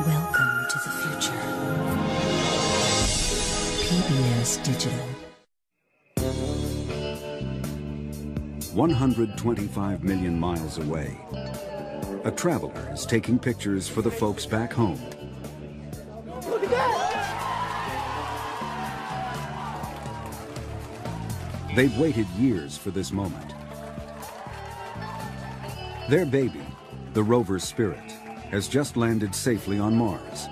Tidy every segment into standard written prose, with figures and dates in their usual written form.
Welcome to the future. PBS Digital. 125 million miles away, a traveler is taking pictures for the folks back home. Look at that! They've waited years for this moment. Their baby, the rover Spirit, has just landed safely on Mars.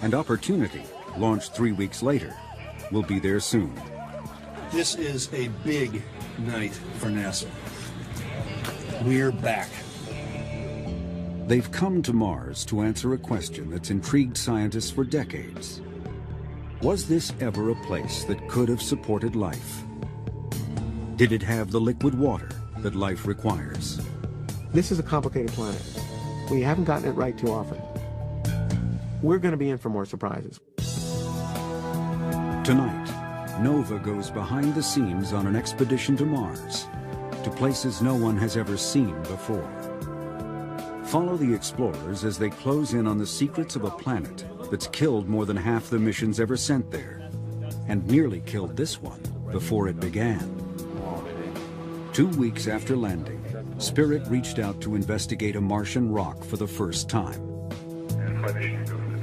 And Opportunity, launched 3 weeks later, will be there soon. This is a big night for NASA. We're back. They've come to Mars to answer a question that's intrigued scientists for decades. Was this ever a place that could have supported life? Did it have the liquid water that life requires? This is a complicated planet. We haven't gotten it right too often. We're going to be in for more surprises. Tonight, Nova goes behind the scenes on an expedition to Mars, to places no one has ever seen before. Follow the explorers as they close in on the secrets of a planet that's killed more than half the missions ever sent there, and nearly killed this one before it began. 2 weeks after landing, Spirit reached out to investigate a Martian rock for the first time.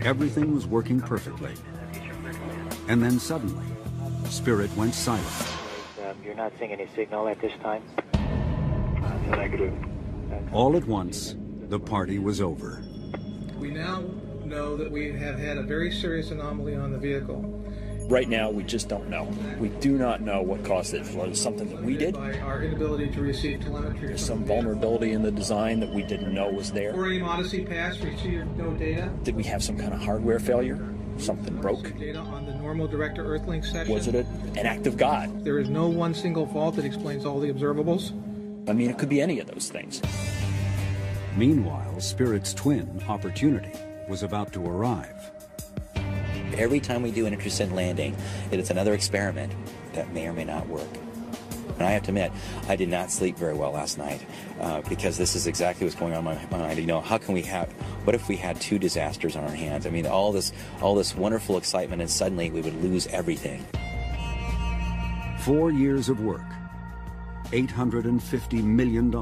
Everything was working perfectly. And then suddenly, Spirit went silent. You're not seeing any signal at this time? Negative. All at once, the party was over. We now know that we have had a very serious anomaly on the vehicle. Right now, we just don't know. We do not know what caused it. Was it something that we did? By our inability to receive telemetry. There's some vulnerability in the design that we didn't know was there. For any Odyssey pass, received no data. Did we have some kind of hardware failure? Something broke? Data on the normal director Earthlink section. Was it an act of God? There is no one single fault that explains all the observables. I mean, it could be any of those things. Meanwhile, Spirit's twin, Opportunity, was about to arrive. Every time we do an intercept landing, it is another experiment that may or may not work. And I have to admit, I did not sleep very well last night because this is exactly what's going on in my mind. You know, what if we had 2 disasters on our hands? I mean, all this wonderful excitement, and suddenly we would lose everything. 4 years of work, $850 million,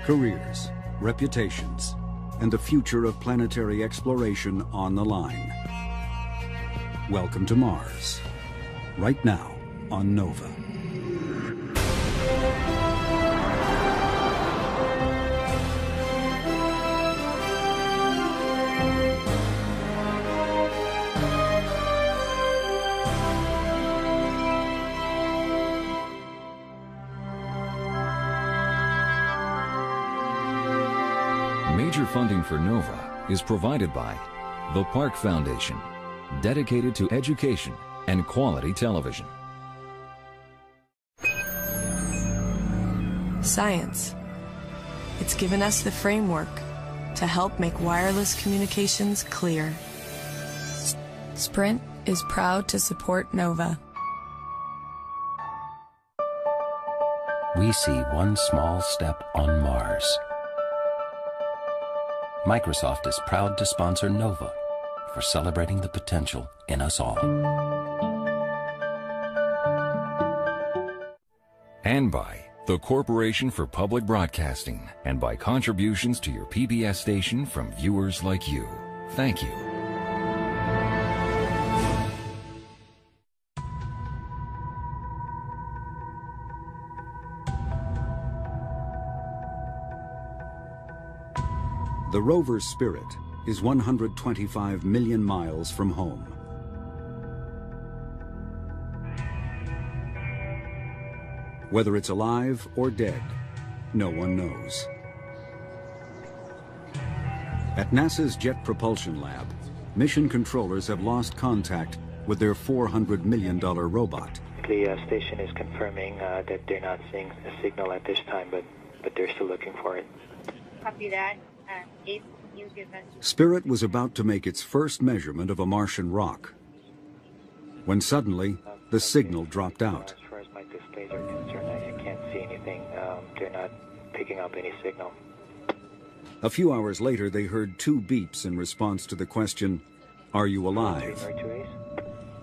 careers, reputations, and the future of planetary exploration on the line. Welcome to Mars, right now on Nova. Major funding for Nova is provided by the Park Foundation, dedicated to education and quality television. Science. It's given us the framework to help make wireless communications clear. Sprint is proud to support Nova. We see one small step on Mars. Microsoft is proud to sponsor Nova for celebrating the potential in us all. And by the Corporation for Public Broadcasting, and by contributions to your PBS station from viewers like you. Thank you. The rover Spirit is 125 million miles from home. Whether it's alive or dead, no one knows. At NASA's Jet Propulsion Lab, mission controllers have lost contact with their $400 million robot. The station is confirming that they're not seeing a signal at this time, but they're still looking for it. Copy that. If you give us... Spirit was about to make its first measurement of a Martian rock, when suddenly the signal dropped out. As far as my displays are concerned, I can't see anything. They're not picking up any signal. A few hours later, they heard 2 beeps in response to the question, "Are you alive?"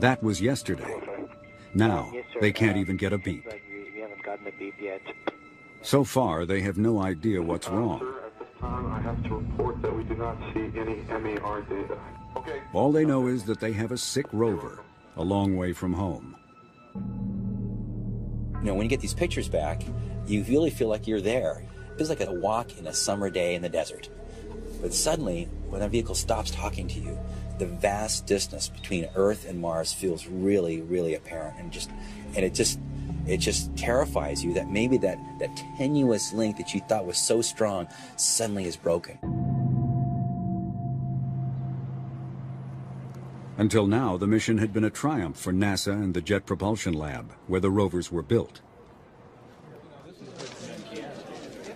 That was yesterday. Now, they can't even get a beep. We haven't gotten a beep yet. So far, they have no idea what's wrong. At this time, I have to report that we do not see any MAR data. Okay. All they know is that they have a sick rover, a long way from home. You know, when you get these pictures back, you really feel like you're there. It feels like a walk in a summer day in the desert. But suddenly, when that vehicle stops talking to you, the vast distance between Earth and Mars feels really, really apparent, and it just terrifies you that maybe that tenuous link that you thought was so strong suddenly is broken. Until now, the mission had been a triumph for NASA and the Jet Propulsion Lab, where the rovers were built.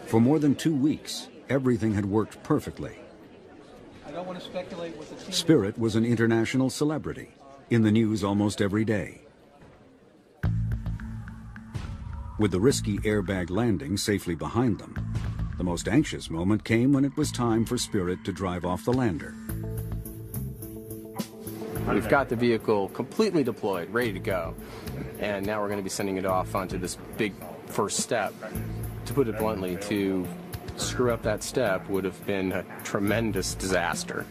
For more than 2 weeks, everything had worked perfectly. I don't want to speculate with the team. Spirit was an international celebrity, in the news almost every day. With the risky airbag landing safely behind them, the most anxious moment came when it was time for Spirit to drive off the lander. We've got the vehicle completely deployed, ready to go, and now we're going to be sending it off onto this big first step. To put it bluntly, to screw up that step would have been a tremendous disaster.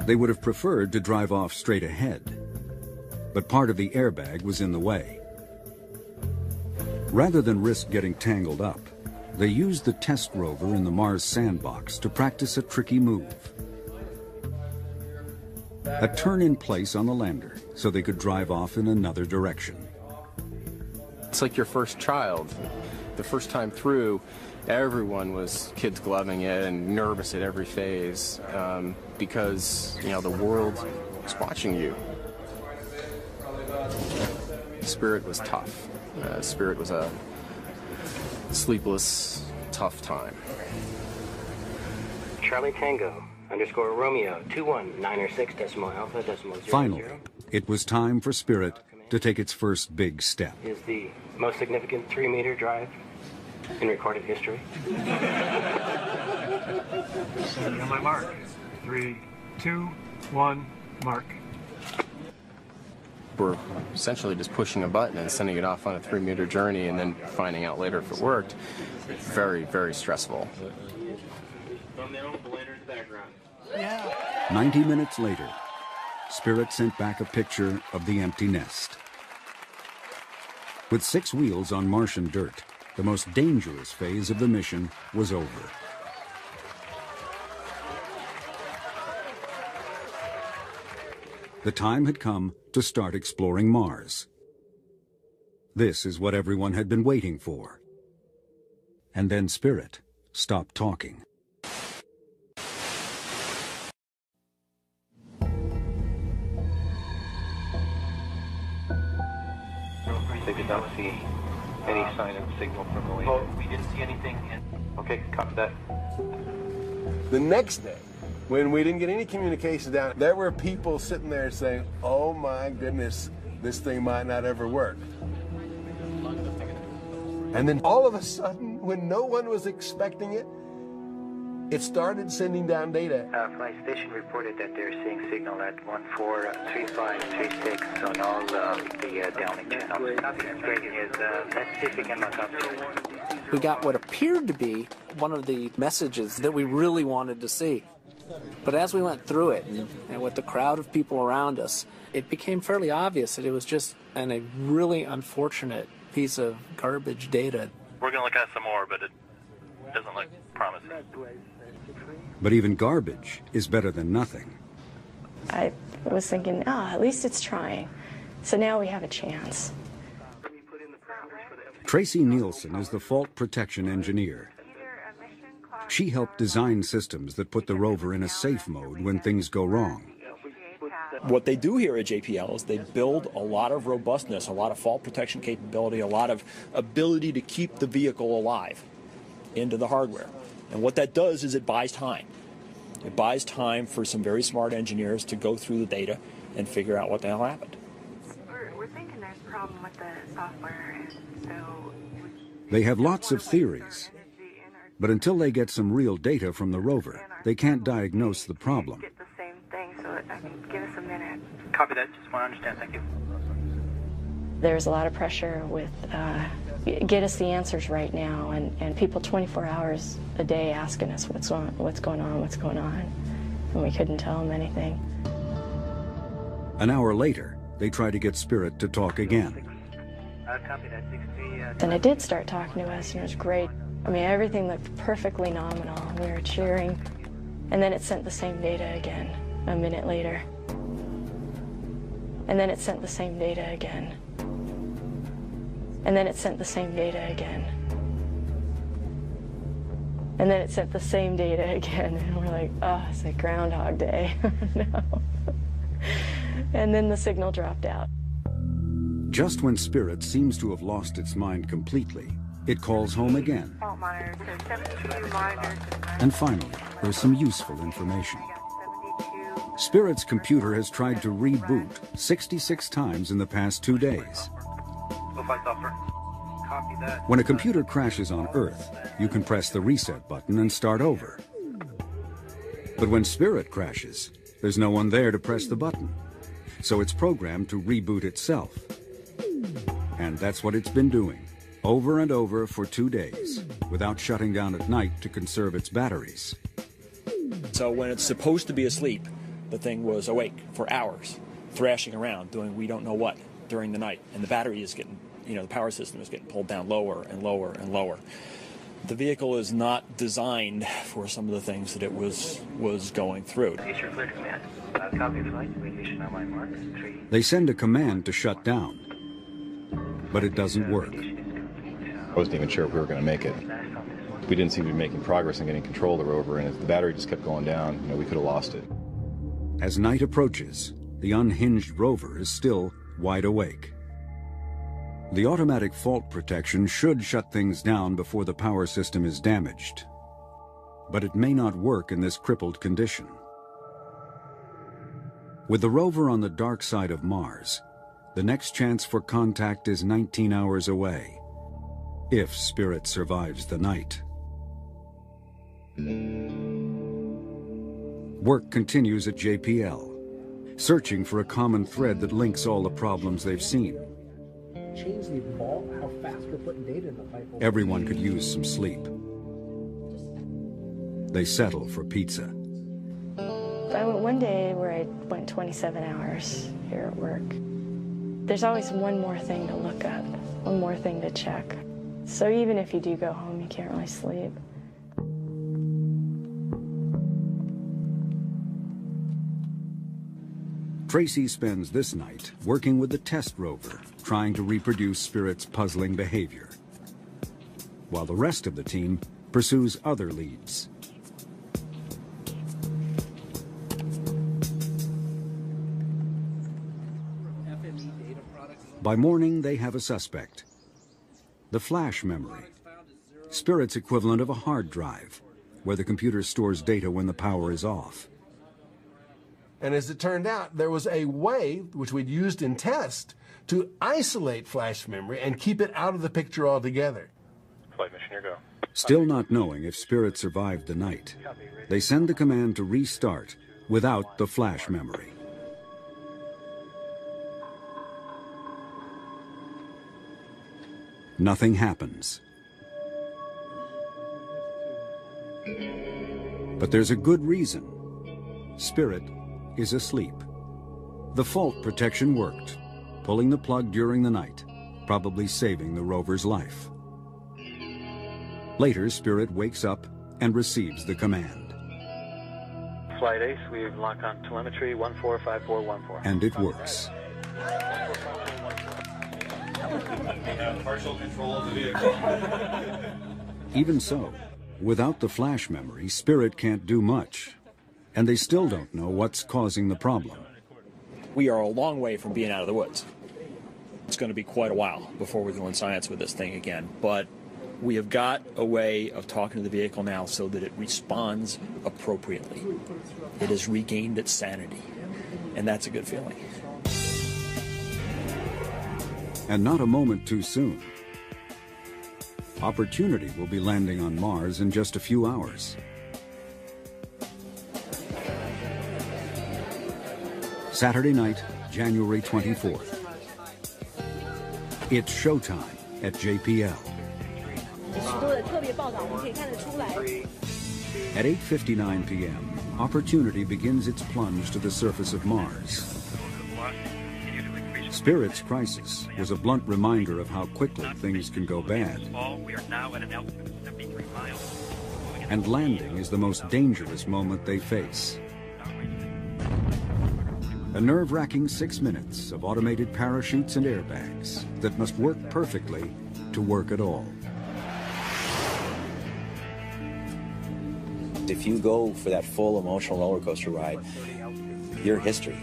They would have preferred to drive off straight ahead, but part of the airbag was in the way. Rather than risk getting tangled up, they used the test rover in the Mars sandbox to practice a tricky move. A turn in place on the lander so they could drive off in another direction. It's like your first child. The first time through, everyone was kids gloving it and nervous at every phase because, you know, the world was watching you. Spirit was tough. Spirit was a sleepless, tough time. Charlie Tango _ Romeo 21906.alpha.0. Finally, it was time for Spirit to take its first big step. Is the most significant 3-meter drive in recorded history. On my mark. 3, 2, 1, mark. We're essentially just pushing a button and sending it off on a 3-meter journey and then finding out later if it worked. Very, very stressful. 90 minutes later, Spirit sent back a picture of the empty nest. With 6 wheels on Martian dirt, the most dangerous phase of the mission was over. The time had come to start exploring Mars. This is what everyone had been waiting for. And then Spirit stopped talking. They did not see any sign of signal from the lander. Oh, we didn't see anything. Okay, copy that. The next day, when we didn't get any communications down, there were people sitting there saying, "Oh my goodness, this thing might not ever work." And then all of a sudden, when no one was expecting it, it started sending down data. Flight station reported that they're seeing signal at 143536 on all the downlink channels. That's great news. Let's see if we can look up to it. We got what appeared to be one of the messages that we really wanted to see. But as we went through it, and with the crowd of people around us, it became fairly obvious that it was just a really unfortunate piece of garbage data. We're going to look at some more, but it doesn't look promising. But even garbage is better than nothing. I was thinking, at least it's trying. So now we have a chance. Tracy Nielsen is the fault protection engineer. She helped design systems that put the rover in a safe mode when things go wrong. What they do here at JPL is they build a lot of robustness, a lot of fault protection capability, a lot of ability to keep the vehicle alive into the hardware. And what that does is it buys time. It buys time for some very smart engineers to go through the data and figure out what the hell happened. We're thinking there's a problem with the software, and so... They have lots of theories, But until they get some real data from the rover, they can't diagnose the problem. Get the same thing, so I mean, give us a minute. Copy that. Just want to understand. Thank you. There's a lot of pressure with get us the answers right now, and people 24 hours a day asking us what's going on, and we couldn't tell them anything. An hour later, they try to get Spirit to talk again. Copy that. 63. Then it did start talking to us, and it was great. I mean, everything looked perfectly nominal. We were cheering, and then it sent the same data again a minute later. And then it sent the same data again. And then it sent the same data again. And then it sent the same data again. And we're like, oh, it's like Groundhog Day. No. And then the signal dropped out. Just when Spirit seems to have lost its mind completely, it calls home again. Fault monitors, there's 72 monitors. And finally, there's some useful information. Spirit's computer has tried to reboot 66 times in the past 2 days. Copy that. When a computer crashes on Earth, you can press the reset button and start over. But when Spirit crashes, there's no one there to press the button. So it's programmed to reboot itself. And that's what it's been doing, over and over for 2 days, without shutting down at night to conserve its batteries. So when it's supposed to be asleep, the thing was awake for hours, thrashing around, doing we don't know what during the night. And the battery is getting, the power system is getting pulled down lower and lower and lower. The vehicle is not designed for some of the things that it was going through. They send a command to shut down, but it doesn't work. I wasn't even sure if we were going to make it. We didn't seem to be making progress in getting control of the rover, and if the battery just kept going down, we could have lost it. As night approaches, the unhinged rover is still wide awake. The automatic fault protection should shut things down before the power system is damaged. But it may not work in this crippled condition. With the rover on the dark side of Mars, the next chance for contact is 19 hours away, if Spirit survives the night. Work continues at JPL, searching for a common thread that links all the problems they've seen. Change the vault, how fast we're putting data in the pipe. Everyone could use some sleep. They settle for pizza. I went one day where I went 27 hours here at work. There's always one more thing to look up, one more thing to check. So even if you do go home, you can't really sleep. Tracy spends this night working with the test rover, trying to reproduce Spirit's puzzling behavior, while the rest of the team pursues other leads. By morning, they have a suspect. The flash memory, Spirit's equivalent of a hard drive, where the computer stores data when the power is off. And as it turned out, there was a way, which we'd used in test, to isolate flash memory and keep it out of the picture altogether. Flight mission, here go. Still not knowing if Spirit survived the night, they send the command to restart without the flash memory. Nothing happens. But there's a good reason. Spirit is asleep. The fault protection worked, pulling the plug during the night, probably saving the rover's life. Later, Spirit wakes up and receives the command. Flight Ace, we've locked on telemetry 145414. And it works. Partial control of the vehicle. Even so, without the flash memory, Spirit can't do much. And they still don't know what's causing the problem. We are a long way from being out of the woods. It's going to be quite a while before we're doing science with this thing again. But we have got a way of talking to the vehicle now so that it responds appropriately. It has regained its sanity. And that's a good feeling. And not a moment too soon. Opportunity will be landing on Mars in just a few hours. Saturday night, January 24th. It's showtime at JPL. At 8:59 p.m., Opportunity begins its plunge to the surface of Mars. Spirit's crisis was a blunt reminder of how quickly things can go bad. And landing is the most dangerous moment they face. A nerve-wracking 6 minutes of automated parachutes and airbags that must work perfectly to work at all. If you go for that full emotional roller coaster ride, you're history.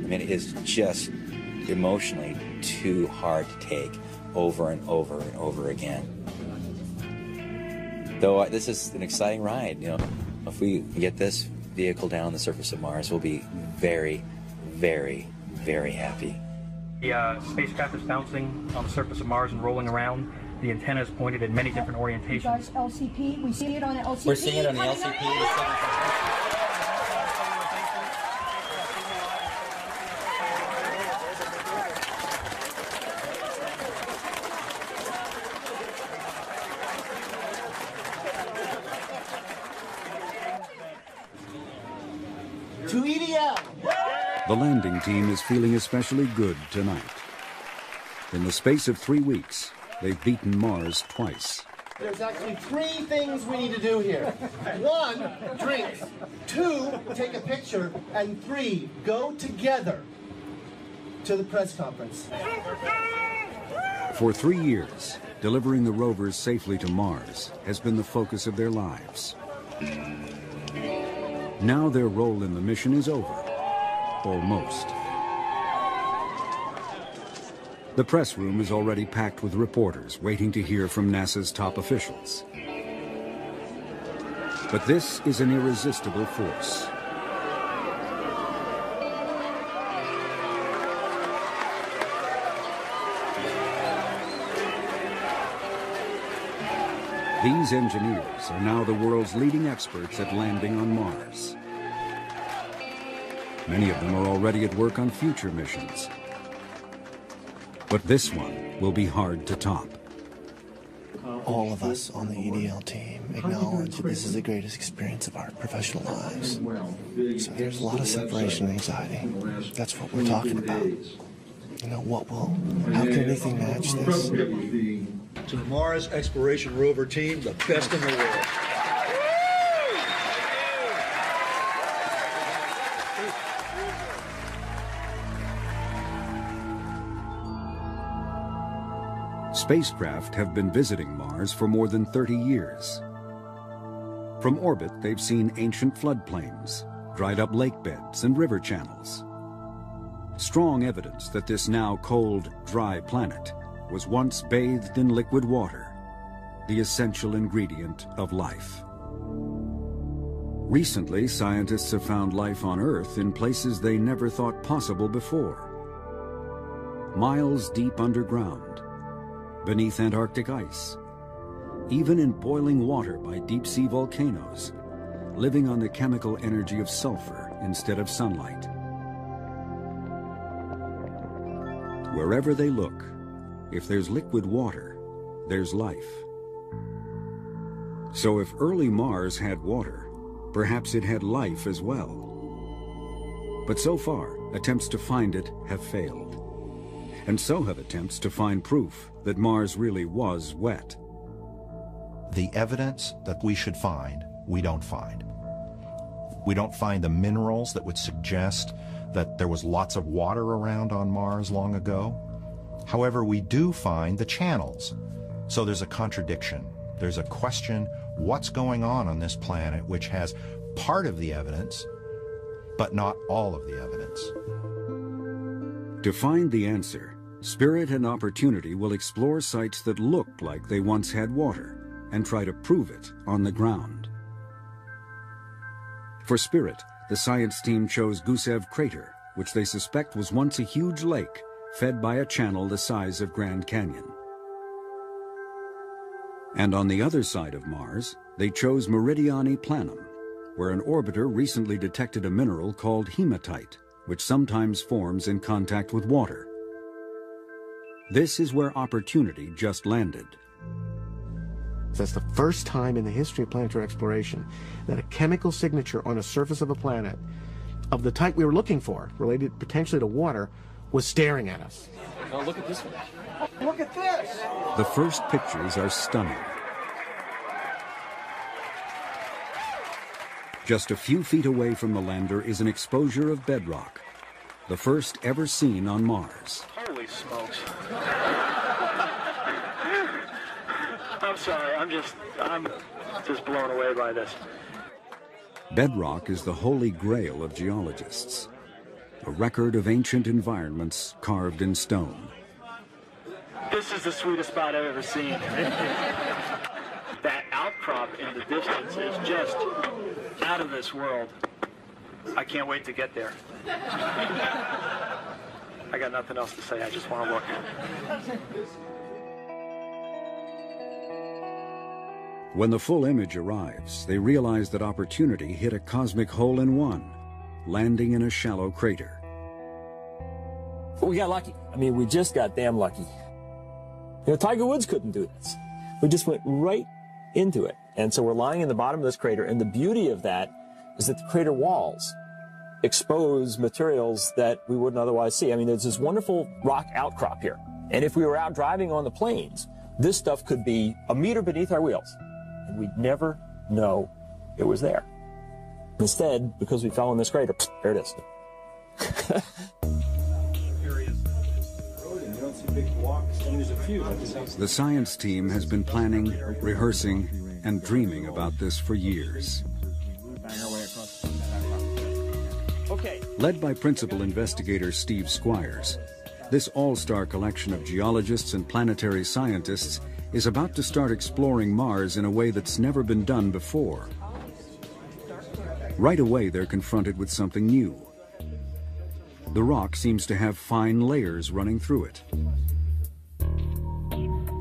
I mean, it is just emotionally too hard to take over and over and over again. Though this is an exciting ride, you know. If we get this vehicle down the surface of Mars, we'll be very, very, very happy. The spacecraft is bouncing on the surface of Mars and rolling around. The antenna is pointed at many different orientations. Guys, LCP, we see it on the LCP. We're seeing it on the LCP. To EDL. The landing team is feeling especially good tonight. In the space of 3 weeks, they've beaten Mars twice. There's actually 3 things we need to do here. 1, drinks. 2, take a picture. And 3, go together to the press conference. For 3 years, delivering the rovers safely to Mars has been the focus of their lives. Now their role in the mission is over. Almost. The press room is already packed with reporters waiting to hear from NASA's top officials. But this is an irresistible force. These engineers are now the world's leading experts at landing on Mars. Many of them are already at work on future missions. But this one will be hard to top. All of us on the EDL team acknowledge that this is the greatest experience of our professional lives. So there's a lot of separation anxiety. That's what we're talking about. You know, how can anything match this? To the Mars Exploration Rover team, the best in the world. Spacecraft have been visiting Mars for more than 30 years. From orbit, they've seen ancient floodplains, dried up lake beds and river channels. Strong evidence that this now cold, dry planet was once bathed in liquid water, the essential ingredient of life. Recently, scientists have found life on Earth in places they never thought possible before. Miles deep underground, beneath Antarctic ice, even in boiling water by deep-sea volcanoes, living on the chemical energy of sulfur instead of sunlight. Wherever they look, if there's liquid water, there's life. So if early Mars had water, perhaps it had life as well. But so far, attempts to find it have failed. And so have attempts to find proof that Mars really was wet. The evidence that we should find, we don't find. We don't find the minerals that would suggest that there was lots of water around on Mars long ago. However, we do find the channels. So there's a contradiction. There's a question, what's going on this planet which has part of the evidence, but not all of the evidence? To find the answer, Spirit and Opportunity will explore sites that look like they once had water and try to prove it on the ground. For Spirit, the science team chose Gusev Crater, which they suspect was once a huge lake fed by a channel the size of Grand Canyon. And on the other side of Mars, they chose Meridiani Planum, where an orbiter recently detected a mineral called hematite, which sometimes forms in contact with water. This is where Opportunity just landed. That's the first time in the history of planetary exploration that a chemical signature on a surface of a planet of the type we were looking for, related potentially to water, was staring at us. Now look at this one. Look at this! The first pictures are stunning. Just a few feet away from the lander is an exposure of bedrock, the first ever seen on Mars. Holy smokes. I'm sorry, I'm just blown away by this. Bedrock is the holy grail of geologists, a record of ancient environments carved in stone. This is the sweetest spot I've ever seen. That outcrop in the distance is just out of this world. I can't wait to get there. I got nothing else to say, I just want to look. When the full image arrives, they realize that Opportunity hit a cosmic hole-in-one, landing in a shallow crater. We got lucky. I mean, we just got damn lucky. You know, Tiger Woods couldn't do this. We just went right into it. And so we're lying in the bottom of this crater, and the beauty of that is that the crater walls expose materials that we wouldn't otherwise see. I mean, there's this wonderful rock outcrop here. And if we were out driving on the plains, this stuff could be a meter beneath our wheels, and we'd never know it was there. Instead, because we fell in this crater, there it is. The science team has been planning, rehearsing, and dreaming about this for years. Led by principal investigator Steve Squires, this all-star collection of geologists and planetary scientists is about to start exploring Mars in a way that's never been done before. Right away, they're confronted with something new. The rock seems to have fine layers running through it.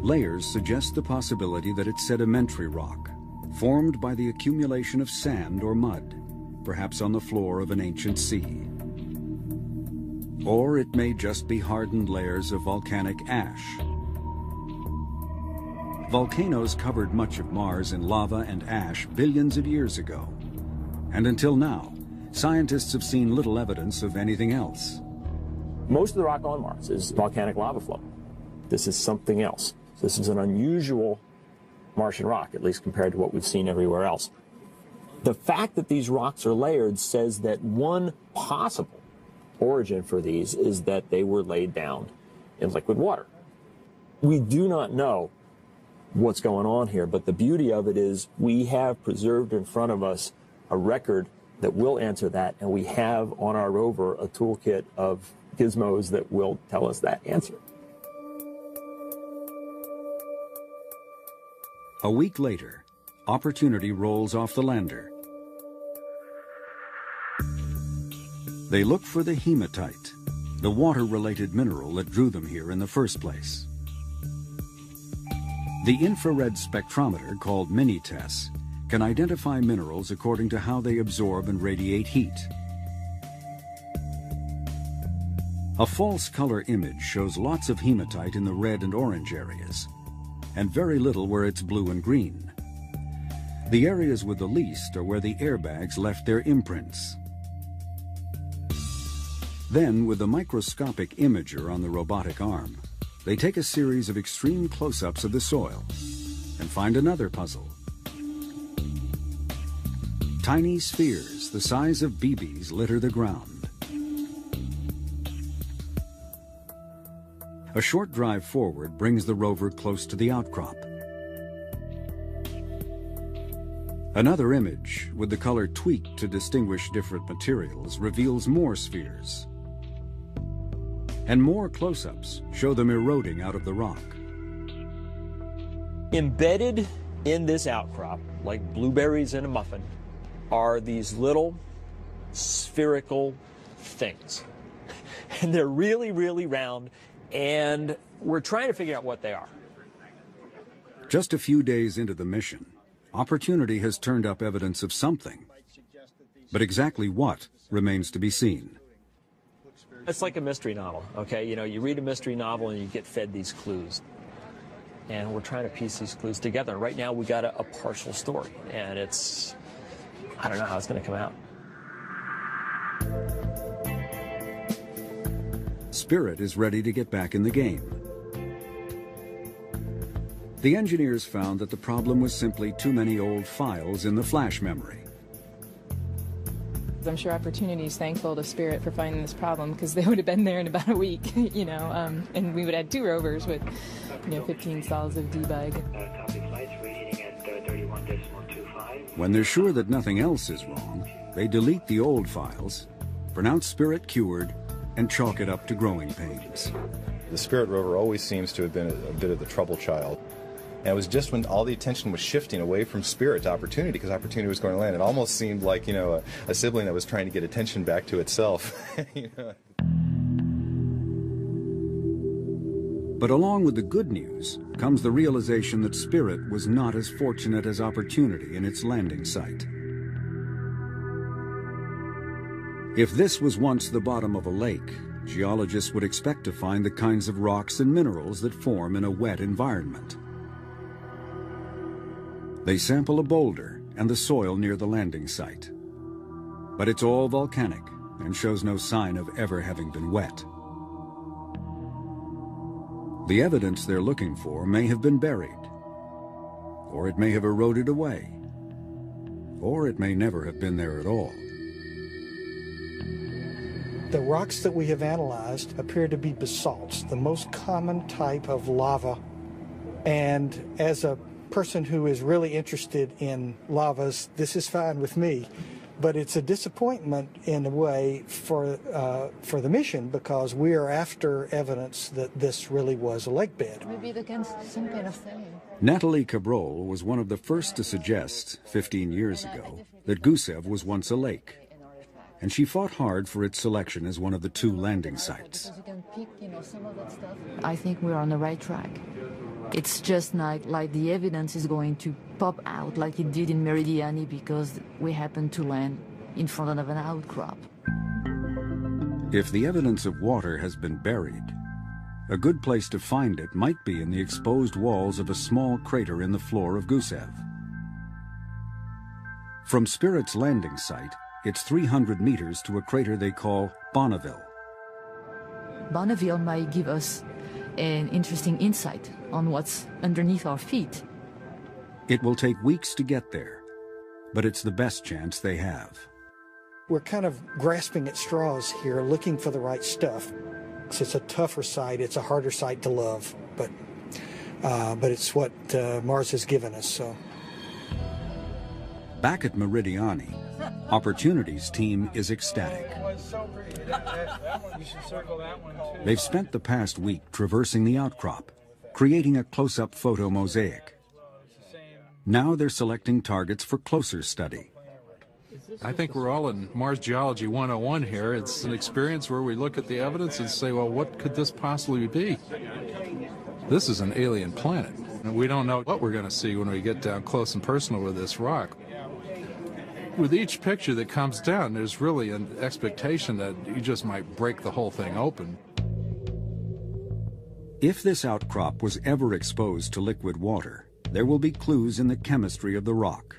Layers suggest the possibility that it's sedimentary rock, formed by the accumulation of sand or mud, perhaps on the floor of an ancient sea. Or it may just be hardened layers of volcanic ash. Volcanoes covered much of Mars in lava and ash billions of years ago. And until now, scientists have seen little evidence of anything else. Most of the rock on Mars is volcanic lava flow. This is something else. This is an unusual Martian rock, at least compared to what we've seen everywhere else. The fact that these rocks are layered says that one possible origin for these is that they were laid down in liquid water. We do not know what's going on here, but the beauty of it is we have preserved in front of us a record that will answer that, and we have on our rover a toolkit of gizmos that will tell us that answer. A week later, Opportunity rolls off the lander. They look for the hematite, the water-related mineral that drew them here in the first place. The infrared spectrometer, called Mini-TESS, can identify minerals according to how they absorb and radiate heat. A false color image shows lots of hematite in the red and orange areas, and very little where it's blue and green. The areas with the least are where the airbags left their imprints. Then, with the microscopic imager on the robotic arm, they take a series of extreme close-ups of the soil and find another puzzle. Tiny spheres the size of BBs litter the ground. A short drive forward brings the rover close to the outcrop. Another image, with the color tweaked to distinguish different materials, reveals more spheres. And more close-ups show them eroding out of the rock. Embedded in this outcrop, like blueberries in a muffin, are these little spherical things. and they're really, really round, and we're trying to figure out what they are. Just a few days into the mission, Opportunity has turned up evidence of something, but exactly what remains to be seen. It's like a mystery novel, okay? You know, you read a mystery novel and you get fed these clues. And we're trying to piece these clues together. Right now we got a partial story, and it's, I don't know how it's going to come out. Spirit is ready to get back in the game. The engineers found that the problem was simply too many old files in the flash memory. I'm sure Opportunity is thankful to Spirit for finding this problem, because they would have been there in about a week, you know, and we would have 2 rovers with, you know, 15 stalls of debug. When they're sure that nothing else is wrong, they delete the old files, pronounce Spirit cured, and chalk it up to growing pains. The Spirit rover always seems to have been a bit of the trouble child. And it was just when all the attention was shifting away from Spirit to Opportunity, because Opportunity was going to land. It almost seemed like, you know, a sibling that was trying to get attention back to itself. You know? But along with the good news comes the realization that Spirit was not as fortunate as Opportunity in its landing site. If this was once the bottom of a lake, geologists would expect to find the kinds of rocks and minerals that form in a wet environment. They sample a boulder and the soil near the landing site. But it's all volcanic and shows no sign of ever having been wet. The evidence they're looking for may have been buried, or it may have eroded away, or it may never have been there at all. The rocks that we have analyzed appear to be basalts, the most common type of lava. And as a person who is really interested in lavas, this is fine with me. But it's a disappointment in a way for the mission, because we are after evidence that this really was a lake bed. Maybe they can some kind of thing. Natalie Cabrol was one of the first to suggest, 15 years ago, that Gusev was once a lake. And she fought hard for its selection as one of the 2 landing sites. I think we're on the right track. It's just like the evidence is going to pop out like it did in Meridiani, because we happened to land in front of an outcrop. If the evidence of water has been buried, a good place to find it might be in the exposed walls of a small crater in the floor of Gusev. From Spirit's landing site, it's 300 meters to a crater they call Bonneville. Bonneville might give us an interesting insight on what's underneath our feet. It will take weeks to get there, but it's the best chance they have. We're kind of grasping at straws here, looking for the right stuff. It's a tougher site, it's a harder site to love, but it's what Mars has given us. So, back at Meridiani, Opportunity's team is ecstatic. They've spent the past week traversing the outcrop, creating a close-up photo mosaic. Now they're selecting targets for closer study. I think we're all in Mars Geology 101 here. It's an experience where we look at the evidence and say, well, what could this possibly be? This is an alien planet, and we don't know what we're going to see when we get down close and personal with this rock. With each picture that comes down, there's really an expectation that you just might break the whole thing open. If this outcrop was ever exposed to liquid water, there will be clues in the chemistry of the rock.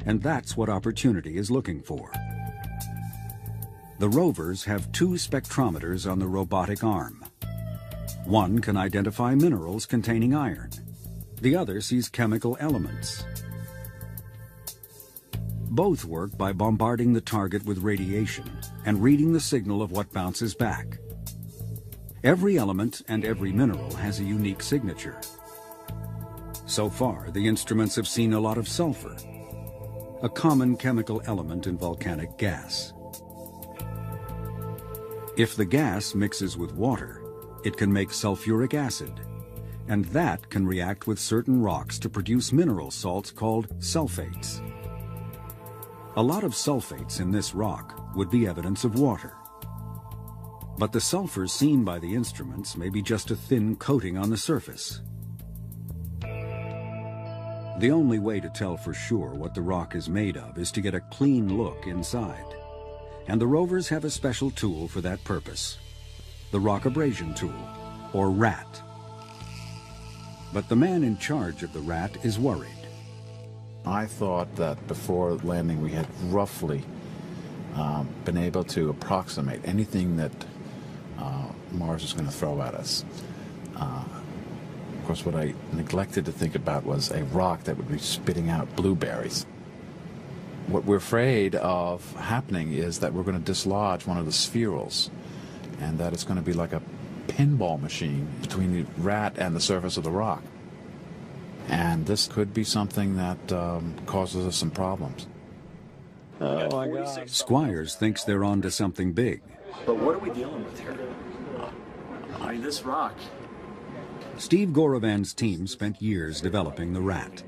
And that's what Opportunity is looking for. The rovers have 2 spectrometers on the robotic arm. One can identify minerals containing iron. The other sees chemical elements. Both work by bombarding the target with radiation and reading the signal of what bounces back. Every element and every mineral has a unique signature. So far, the instruments have seen a lot of sulfur, a common chemical element in volcanic gas. If the gas mixes with water, it can make sulfuric acid, and that can react with certain rocks to produce mineral salts called sulfates. A lot of sulfates in this rock would be evidence of water. But the sulfur seen by the instruments may be just a thin coating on the surface. The only way to tell for sure what the rock is made of is to get a clean look inside. And the rovers have a special tool for that purpose, the rock abrasion tool, or RAT. But the man in charge of the RAT is worried. I thought that before landing we had roughly been able to approximate anything that Mars was going to throw at us. Of course, what I neglected to think about was a rock that would be spitting out blueberries. What we're afraid of happening is that we're going to dislodge one of the spherules, and that it's going to be like a pinball machine between the RAT and the surface of the rock. And this could be something that causes us some problems. Oh my God. Squires thinks they're onto something big. But what are we dealing with here? I mean, this rock. Steve Gorovan's team spent years developing the RAT.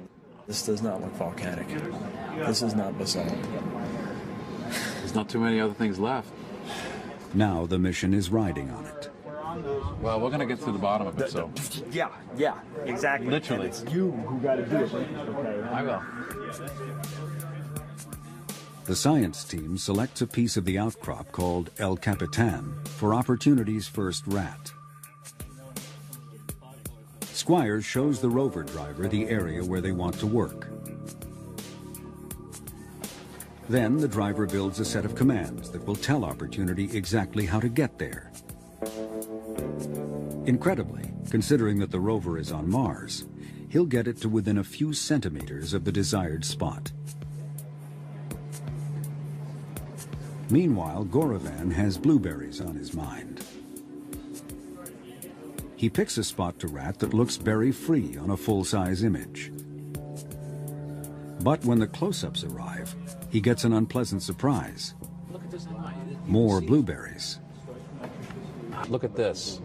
This does not look volcanic. This is not basalt. There's not too many other things left. Now the mission is riding on it. Well, we're going to get to the bottom of it, so... Yeah, exactly. Literally. And it's you who got to do it. Okay, I will. The science team selects a piece of the outcrop called El Capitan for Opportunity's first RAT. Squires shows the rover driver the area where they want to work. Then the driver builds a set of commands that will tell Opportunity exactly how to get there. Incredibly, considering that the rover is on Mars, he'll get it to within a few centimeters of the desired spot. Meanwhile, Gorovan has blueberries on his mind. He picks a spot to RAT that looks berry-free on a full-size image. But when the close-ups arrive, he gets an unpleasant surprise. More blueberries. Look at this.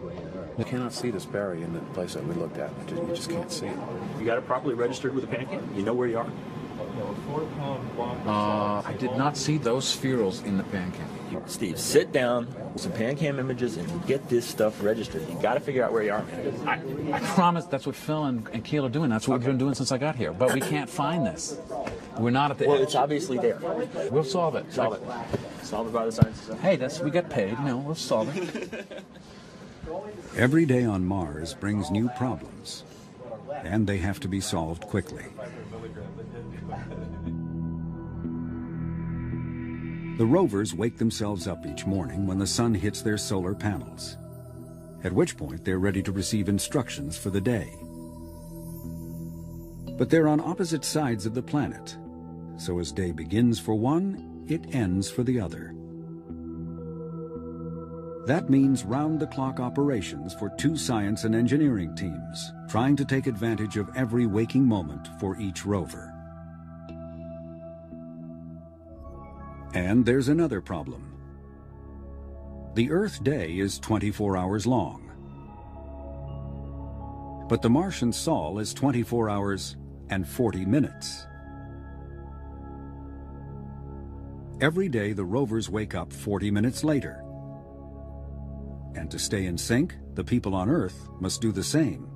You cannot see this berry in the place that we looked at. You just can't see it. You got it properly registered with the PanCam? You know where you are? I did not see those spherules in the PanCam. Steve, sit down with some PanCam images and get this stuff registered. You got to figure out where you are, man. I promise that's what Phil and Keel are doing. That's what we've been doing since I got here. But we can't find this. We're not at the Well, edge. it's obviously there. We'll solve it. Solve it. Solve it by the science. Hey, we get paid. You know, we'll solve it. Every day on Mars brings new problems, and they have to be solved quickly. The rovers wake themselves up each morning when the sun hits their solar panels, at which point they're ready to receive instructions for the day. But they're on opposite sides of the planet, so as day begins for one, it ends for the other. That means round-the-clock operations for two science and engineering teams, trying to take advantage of every waking moment for each rover. And there's another problem. The Earth day is 24 hours long. But the Martian Sol is 24 hours and 40 minutes. Every day the rovers wake up 40 minutes later. And to stay in sync, the people on Earth must do the same.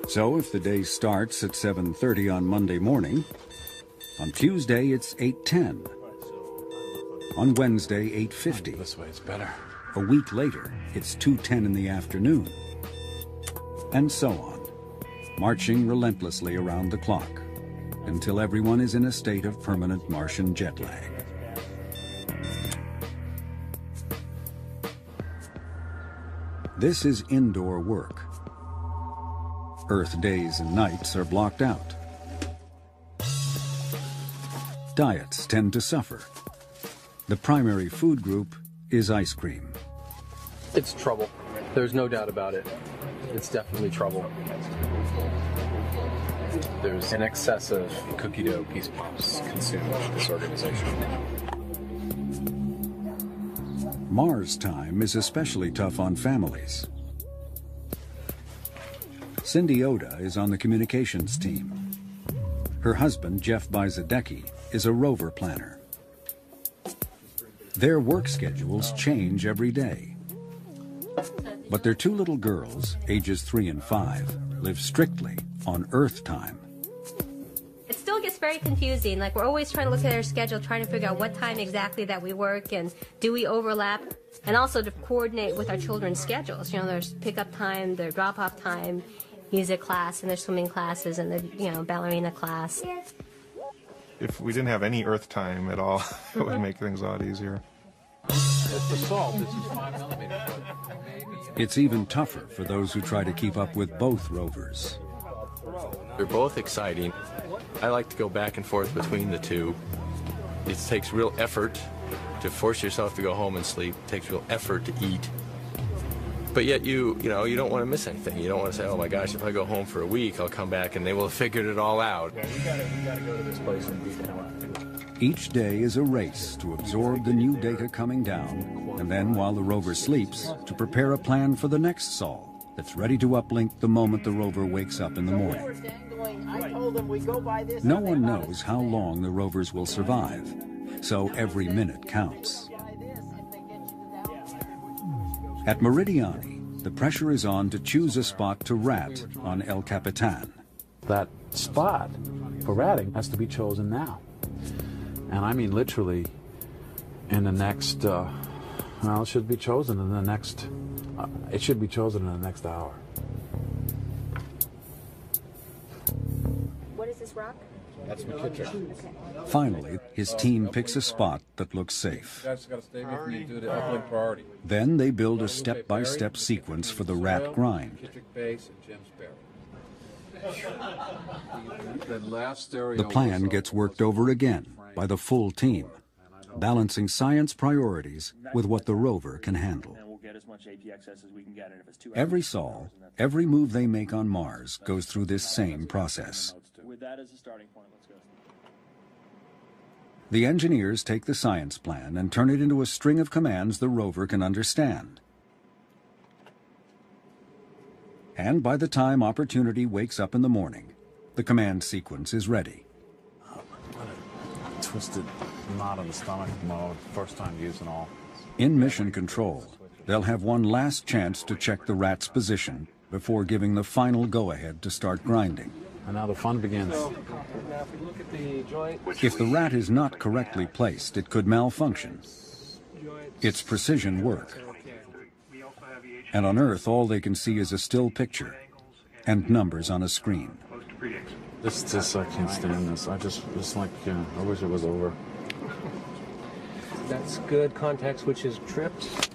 So if the day starts at 7:30 on Monday morning, on Tuesday it's 8:10. On Wednesday, 8:50. This way, it's better. A week later, it's 2:10 in the afternoon. And so on, marching relentlessly around the clock, until everyone is in a state of permanent Martian jet lag. This is indoor work. Earth days and nights are blocked out. Diets tend to suffer. The primary food group is ice cream. It's trouble. There's no doubt about it. It's definitely trouble. There's an excess of cookie dough piece pops consumed in this organization. Mars time is especially tough on families. Cindy Oda is on the communications team. Her husband, Jeff Bizadecki, is a rover planner. Their work schedules change every day. But their two little girls, ages 3 and 5, live strictly on Earth time. It still gets very confusing. Like, we're always trying to look at our schedule, trying to figure out what time exactly that we work and do we overlap, and also to coordinate with our children's schedules. You know, there's pickup time, their drop-off time, music class, and their swimming classes, and the, you know, ballerina class. If we didn't have any Earth time at all, it would make things a lot easier. It's the salt. This is 5mm. It's even tougher for those who try to keep up with both rovers. They're both exciting. I like to go back and forth between the two. It takes real effort to force yourself to go home and sleep. It takes real effort to eat. But yet you don't want to miss anything. You don't want to say, oh my gosh, if I go home for a week, I'll come back and they will have figured it all out. Yeah, we gotta go to this place and beat them up. Each day is a race to absorb the new data coming down, and then while the rover sleeps, to prepare a plan for the next sol that's ready to uplink the moment the rover wakes up in the morning. No one knows how long the rovers will survive, so every minute counts. At Meridiani, the pressure is on to choose a spot to rat on El Capitan. That spot for ratting has to be chosen now. And I mean literally in the next, well, it should be chosen in the next, hour. What is this rock? That's McKittrick. Okay. Finally, his team picks a spot that looks safe. You guys got to stay with me and do the uplink priority. Then they build a step-by-step sequence for the rat grind. The plan gets worked over again by the full team, balancing science priorities with what the rover can handle. Every sol, every move they make on Mars goes through this same process. With that as a starting point, let's go. The engineers take the science plan and turn it into a string of commands the rover can understand. And by the time Opportunity wakes up in the morning, the command sequence is ready. Twisted knot in the stomach mode, first time using all. In mission control, they'll have one last chance to check the rat's position before giving the final go-ahead to start grinding. And now the fun begins. If the rat is not correctly placed, it could malfunction. It's precision work. And on Earth, all they can see is a still picture and numbers on a screen. This, I can't stand this. It's like, I wish it was over. That's good. Contact switch is tripped.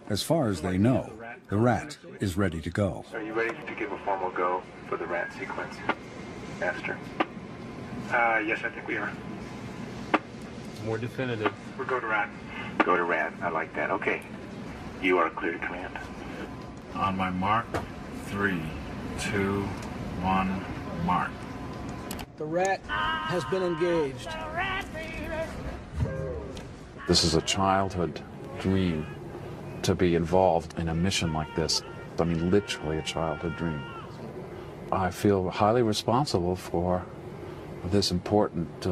As far as they know, the rat is ready to go. Are you ready to give a formal go for the rat sequence, Master? Yes, I think we are. More definitive. We'll go to rat. Go to rat. I like that. Okay. You are clear to command. On my mark, 3, 2, 1, mark. The rat has been engaged. This is a childhood dream to be involved in a mission like this. I mean, literally a childhood dream. I feel highly responsible for this important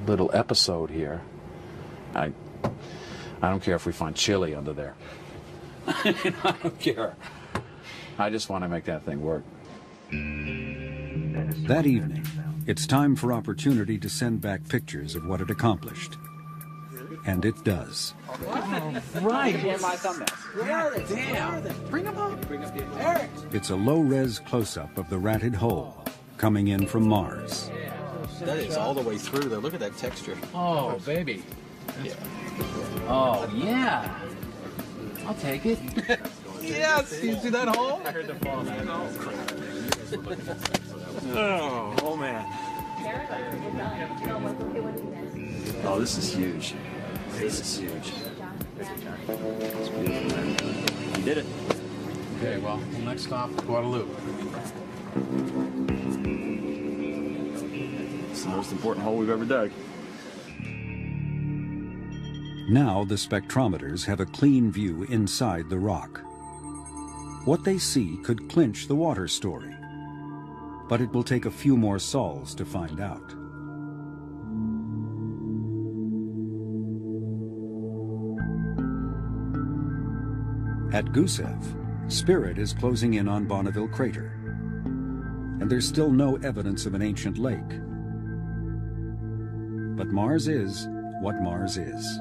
little episode here. I don't care if we find chili under there. I don't care. I just want to make that thing work. That evening, it's time for Opportunity to send back pictures of what it accomplished. And it does. Oh, right. Where are they? Damn. Bring them up. Eric. It's a low-res close-up of the ratted hole coming in from Mars. That is all the way through there. Look at that texture. Oh, baby. Yeah. Oh, yeah. I'll take it. Yes. You see that hole? I heard the fall. Oh, man. Oh, this is huge. This is huge. It's beautiful, man. You did it. Okay, well, next stop, Guadalupe. It's the most important hole we've ever dug. Now the spectrometers have a clean view inside the rock. What they see could clinch the water story, but it will take a few more sols to find out. At Gusev, Spirit is closing in on Bonneville Crater, and there's still no evidence of an ancient lake. But Mars is what Mars is.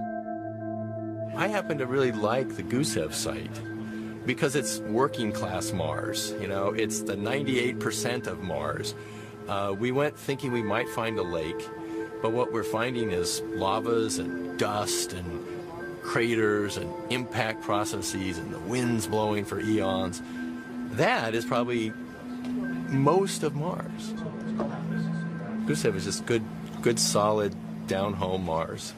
I happen to really like the Gusev site because it's working class Mars. You know, it's the 98% of Mars. We went thinking we might find a lake, but what we're finding is lavas and dust and craters and impact processes and the winds blowing for eons. That is probably most of Mars. Gusev is just good solid down-home Mars.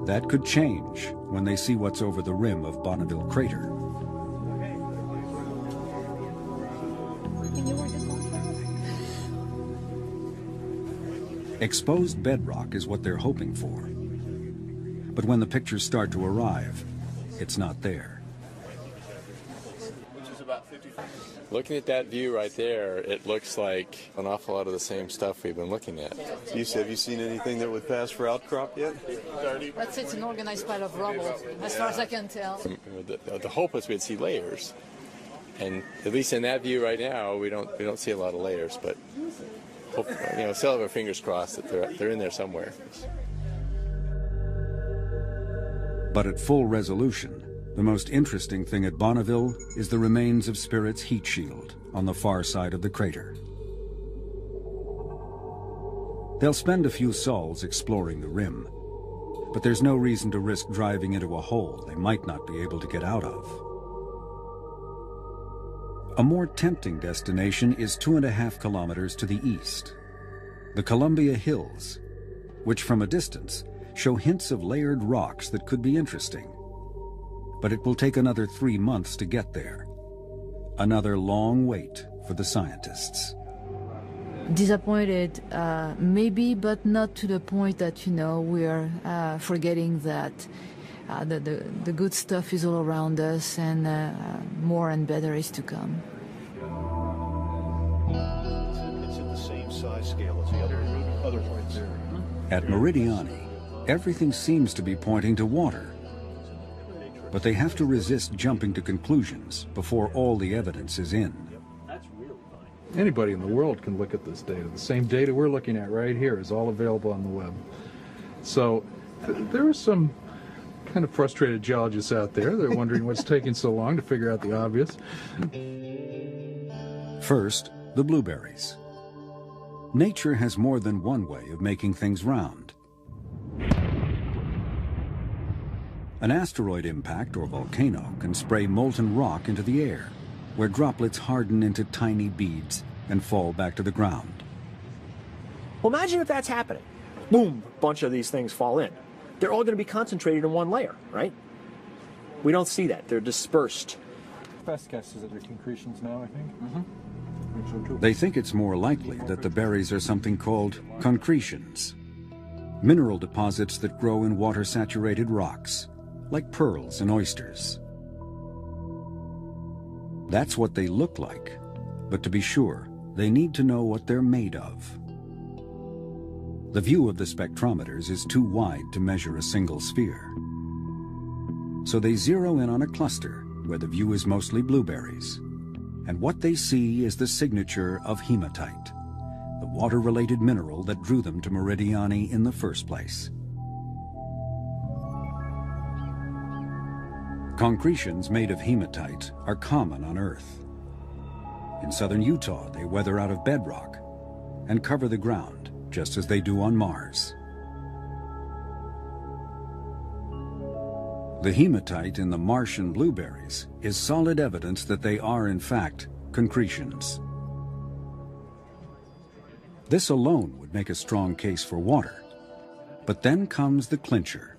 That could change when they see what's over the rim of Bonneville Crater. Exposed bedrock is what they're hoping for. But when the pictures start to arrive, it's not there. Looking at that view right there, it looks like an awful lot of the same stuff we've been looking at. Have you seen anything that would pass for outcrop yet? That's it's an organized pile of rubble, as far as I can tell. The hope was we'd see layers, and at least in that view right now, we don't see a lot of layers. But hope, still have our fingers crossed that they're in there somewhere. But at full resolution, the most interesting thing at Bonneville is the remains of Spirit's heat shield on the far side of the crater. They'll spend a few sols exploring the rim, but there's no reason to risk driving into a hole they might not be able to get out of. A more tempting destination is 2.5 kilometers to the east, the Columbia Hills, which from a distance show hints of layered rocks that could be interesting. But it will take another 3 months to get there. Another long wait for the scientists. Disappointed, maybe, but not to the point that, we're forgetting that the good stuff is all around us and more and better is to come. It's at the same size scale as the other points there. At Meridiani, everything seems to be pointing to water. But they have to resist jumping to conclusions before all the evidence is in. Anybody in the world can look at this data. The same data we're looking at right here is all available on the web. So there are some kind of frustrated geologists out there. They're wondering what's taking so long to figure out the obvious. First, the blueberries. Nature has more than one way of making things round. An asteroid impact or volcano can spray molten rock into the air, where droplets harden into tiny beads and fall back to the ground. Well, imagine if that's happening. Boom, a bunch of these things fall in. They're all going to be concentrated in one layer, right? We don't see that. They're dispersed. Best guess is that they're concretions now, I think. They think it's more likely that the berries are something called concretions, mineral deposits that grow in water-saturated rocks, like pearls and oysters. That's what they look like, but to be sure, they need to know what they're made of. The view of the spectrometers is too wide to measure a single sphere. So they zero in on a cluster where the view is mostly blueberries, and what they see is the signature of hematite, the water-related mineral that drew them to Meridiani in the first place. Concretions made of hematite are common on Earth. In southern Utah, they weather out of bedrock and cover the ground, just as they do on Mars. The hematite in the Martian blueberries is solid evidence that they are, in fact, concretions. This alone would make a strong case for water. But then comes the clincher.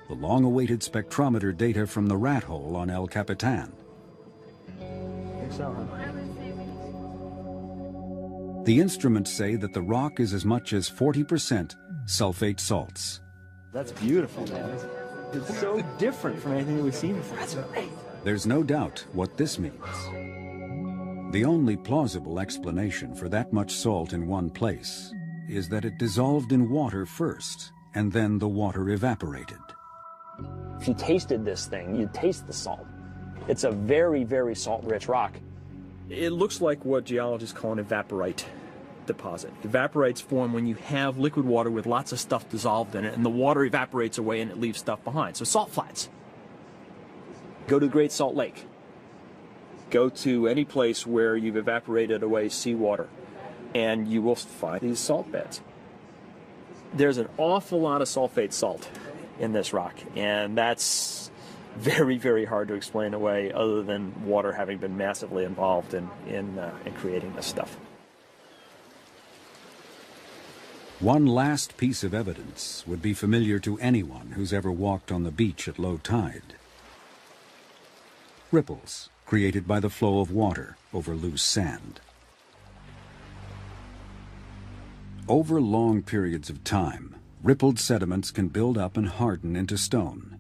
The long-awaited spectrometer data from the rat hole on El Capitan. The instruments say that the rock is as much as 40% sulfate salts. That's beautiful, man. It's so different from anything that we've seen before. That's great. There's no doubt what this means. The only plausible explanation for that much salt in one place is that it dissolved in water first, and then the water evaporated. If you tasted this thing, you'd taste the salt. It's a very, very salt-rich rock. It looks like what geologists call an evaporite deposit. Evaporites form when you have liquid water with lots of stuff dissolved in it, and the water evaporates away and it leaves stuff behind. So salt flats. Go to Great Salt Lake. Go to any place where you've evaporated away seawater, and you will find these salt beds. There's an awful lot of sulfate salt in this rock, and that's very, very hard to explain away other than water having been massively involved in creating this stuff. One last piece of evidence would be familiar to anyone who's ever walked on the beach at low tide. Ripples created by the flow of water over loose sand. Over long periods of time, rippled sediments can build up and harden into stone.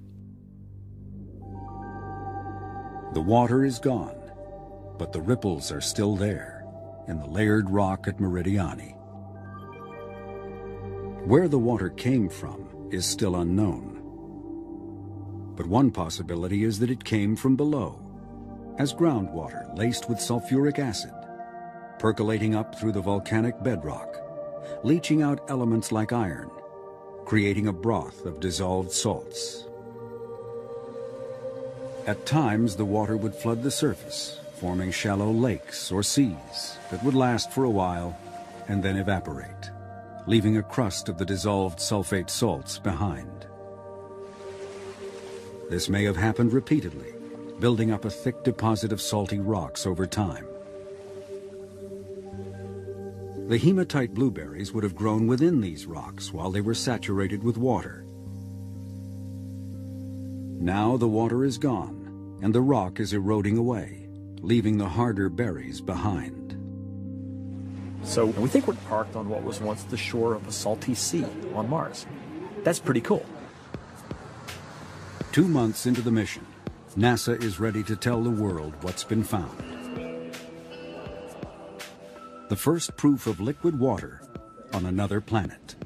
The water is gone, but the ripples are still there in the layered rock at Meridiani. Where the water came from is still unknown. But one possibility is that it came from below, as groundwater laced with sulfuric acid, percolating up through the volcanic bedrock, leaching out elements like iron, creating a broth of dissolved salts. At times, the water would flood the surface, forming shallow lakes or seas that would last for a while and then evaporate, leaving a crust of the dissolved sulfate salts behind. This may have happened repeatedly, building up a thick deposit of salty rocks over time. The hematite blueberries would have grown within these rocks while they were saturated with water. Now the water is gone, and the rock is eroding away, leaving the harder berries behind. So we think we're parked on what was once the shore of a salty sea on Mars. That's pretty cool. 2 months into the mission, NASA is ready to tell the world what's been found. The first proof of liquid water on another planet.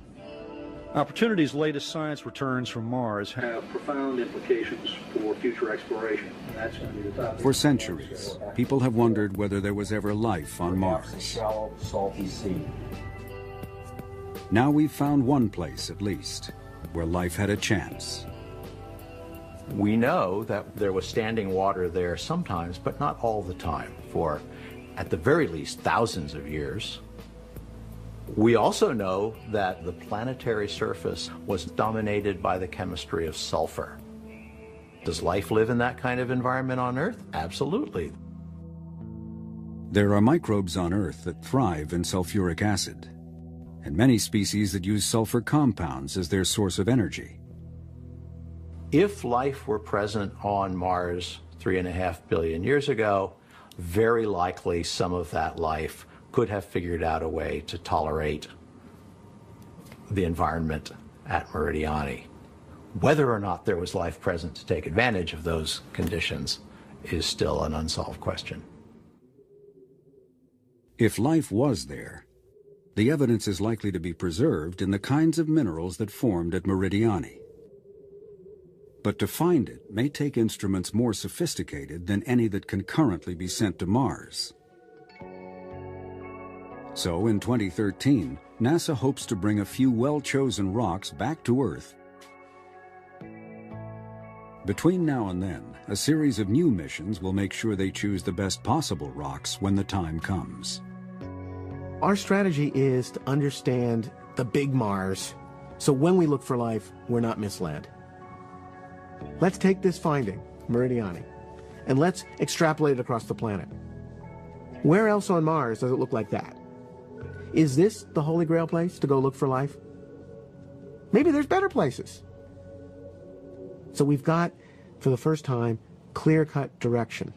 Opportunity's latest science returns from Mars have profound implications for future exploration. And that's going to be the topic. For centuries, people have wondered whether there was ever life on Mars. A shallow, salty sea. Now we've found one place, at least, where life had a chance. We know that there was standing water there sometimes, but not all the time, for at the very least thousands of years. We also know that the planetary surface was dominated by the chemistry of sulfur. Does life live in that kind of environment on Earth? Absolutely. There are microbes on Earth that thrive in sulfuric acid, and many species that use sulfur compounds as their source of energy. If life were present on Mars 3.5 billion years ago, very likely some of that life could have figured out a way to tolerate the environment at Meridiani. Whether or not there was life present to take advantage of those conditions is still an unsolved question. If life was there, the evidence is likely to be preserved in the kinds of minerals that formed at Meridiani. But to find it may take instruments more sophisticated than any that can currently be sent to Mars. So in 2013, NASA hopes to bring a few well-chosen rocks back to Earth. Between now and then, a series of new missions will make sure they choose the best possible rocks when the time comes. Our strategy is to understand the big Mars, so when we look for life, we're not misled. Let's take this finding, Meridiani, and let's extrapolate it across the planet. Where else on Mars does it look like that? Is this the Holy Grail place to go look for life? Maybe there's better places. So we've got, for the first time, clear-cut direction.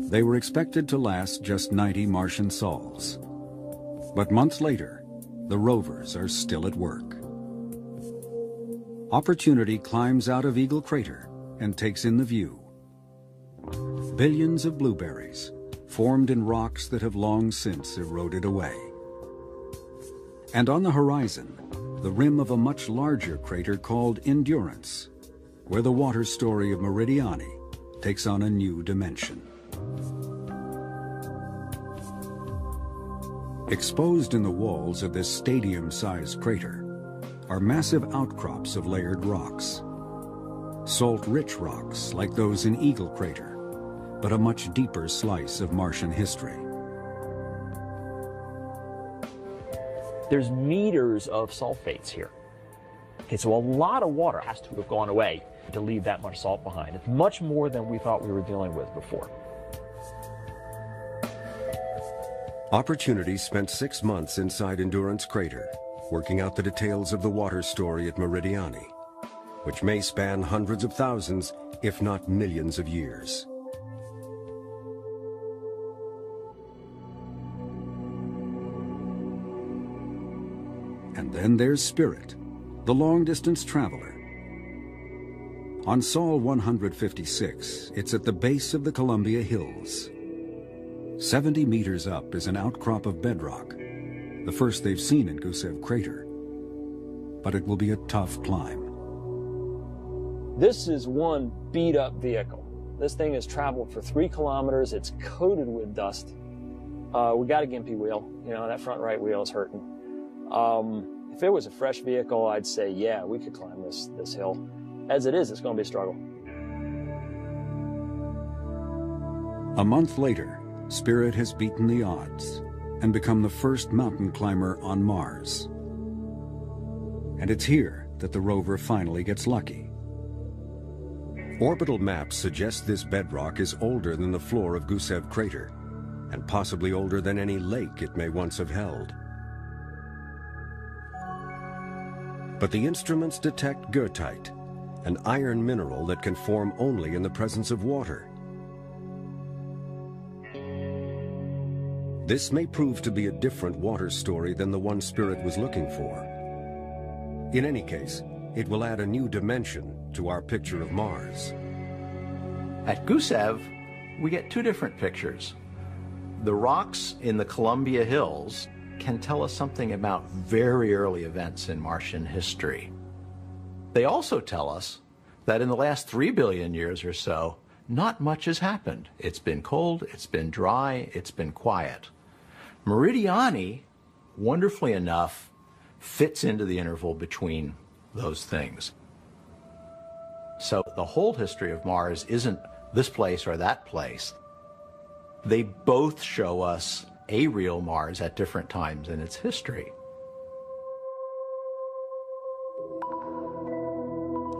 They were expected to last just 90 Martian sols. But months later, the rovers are still at work. Opportunity climbs out of Eagle Crater and takes in the view. Billions of blueberries, formed in rocks that have long since eroded away. And on the horizon, the rim of a much larger crater called Endurance, where the water story of Meridiani takes on a new dimension. Exposed in the walls of this stadium-sized crater are massive outcrops of layered rocks. Salt-rich rocks like those in Eagle Crater, but a much deeper slice of Martian history. There's meters of sulfates here. Okay, so a lot of water has to have gone away to leave that much salt behind. It's much more than we thought we were dealing with before. Opportunity spent 6 months inside Endurance Crater, working out the details of the water story at Meridiani, which may span hundreds of thousands, if not millions of years. And then there's Spirit, the long-distance traveler. On Sol 156, it's at the base of the Columbia Hills. 70 meters up is an outcrop of bedrock, the first they've seen in Gusev Crater. But it will be a tough climb. This is one beat-up vehicle. This thing has traveled for 3 kilometers. It's coated with dust. We got a gimpy wheel. You know, that front right wheel is hurting. If it was a fresh vehicle, I'd say, yeah, we could climb this hill. As it is, it's going to be a struggle. A month later, Spirit has beaten the odds and become the first mountain climber on Mars. And it's here that the rover finally gets lucky. Orbital maps suggest this bedrock is older than the floor of Gusev Crater, and possibly older than any lake it may once have held. But the instruments detect goethite, an iron mineral that can form only in the presence of water. This may prove to be a different water story than the one Spirit was looking for. In any case, it will add a new dimension to our picture of Mars. At Gusev, we get 2 different pictures. The rocks in the Columbia Hills can tell us something about very early events in Martian history. They also tell us that in the last 3 billion years or so, not much has happened. It's been cold, it's been dry, it's been quiet. Meridiani, wonderfully enough, fits into the interval between those things. So the whole history of Mars isn't this place or that place. They both show us a real Mars at different times in its history.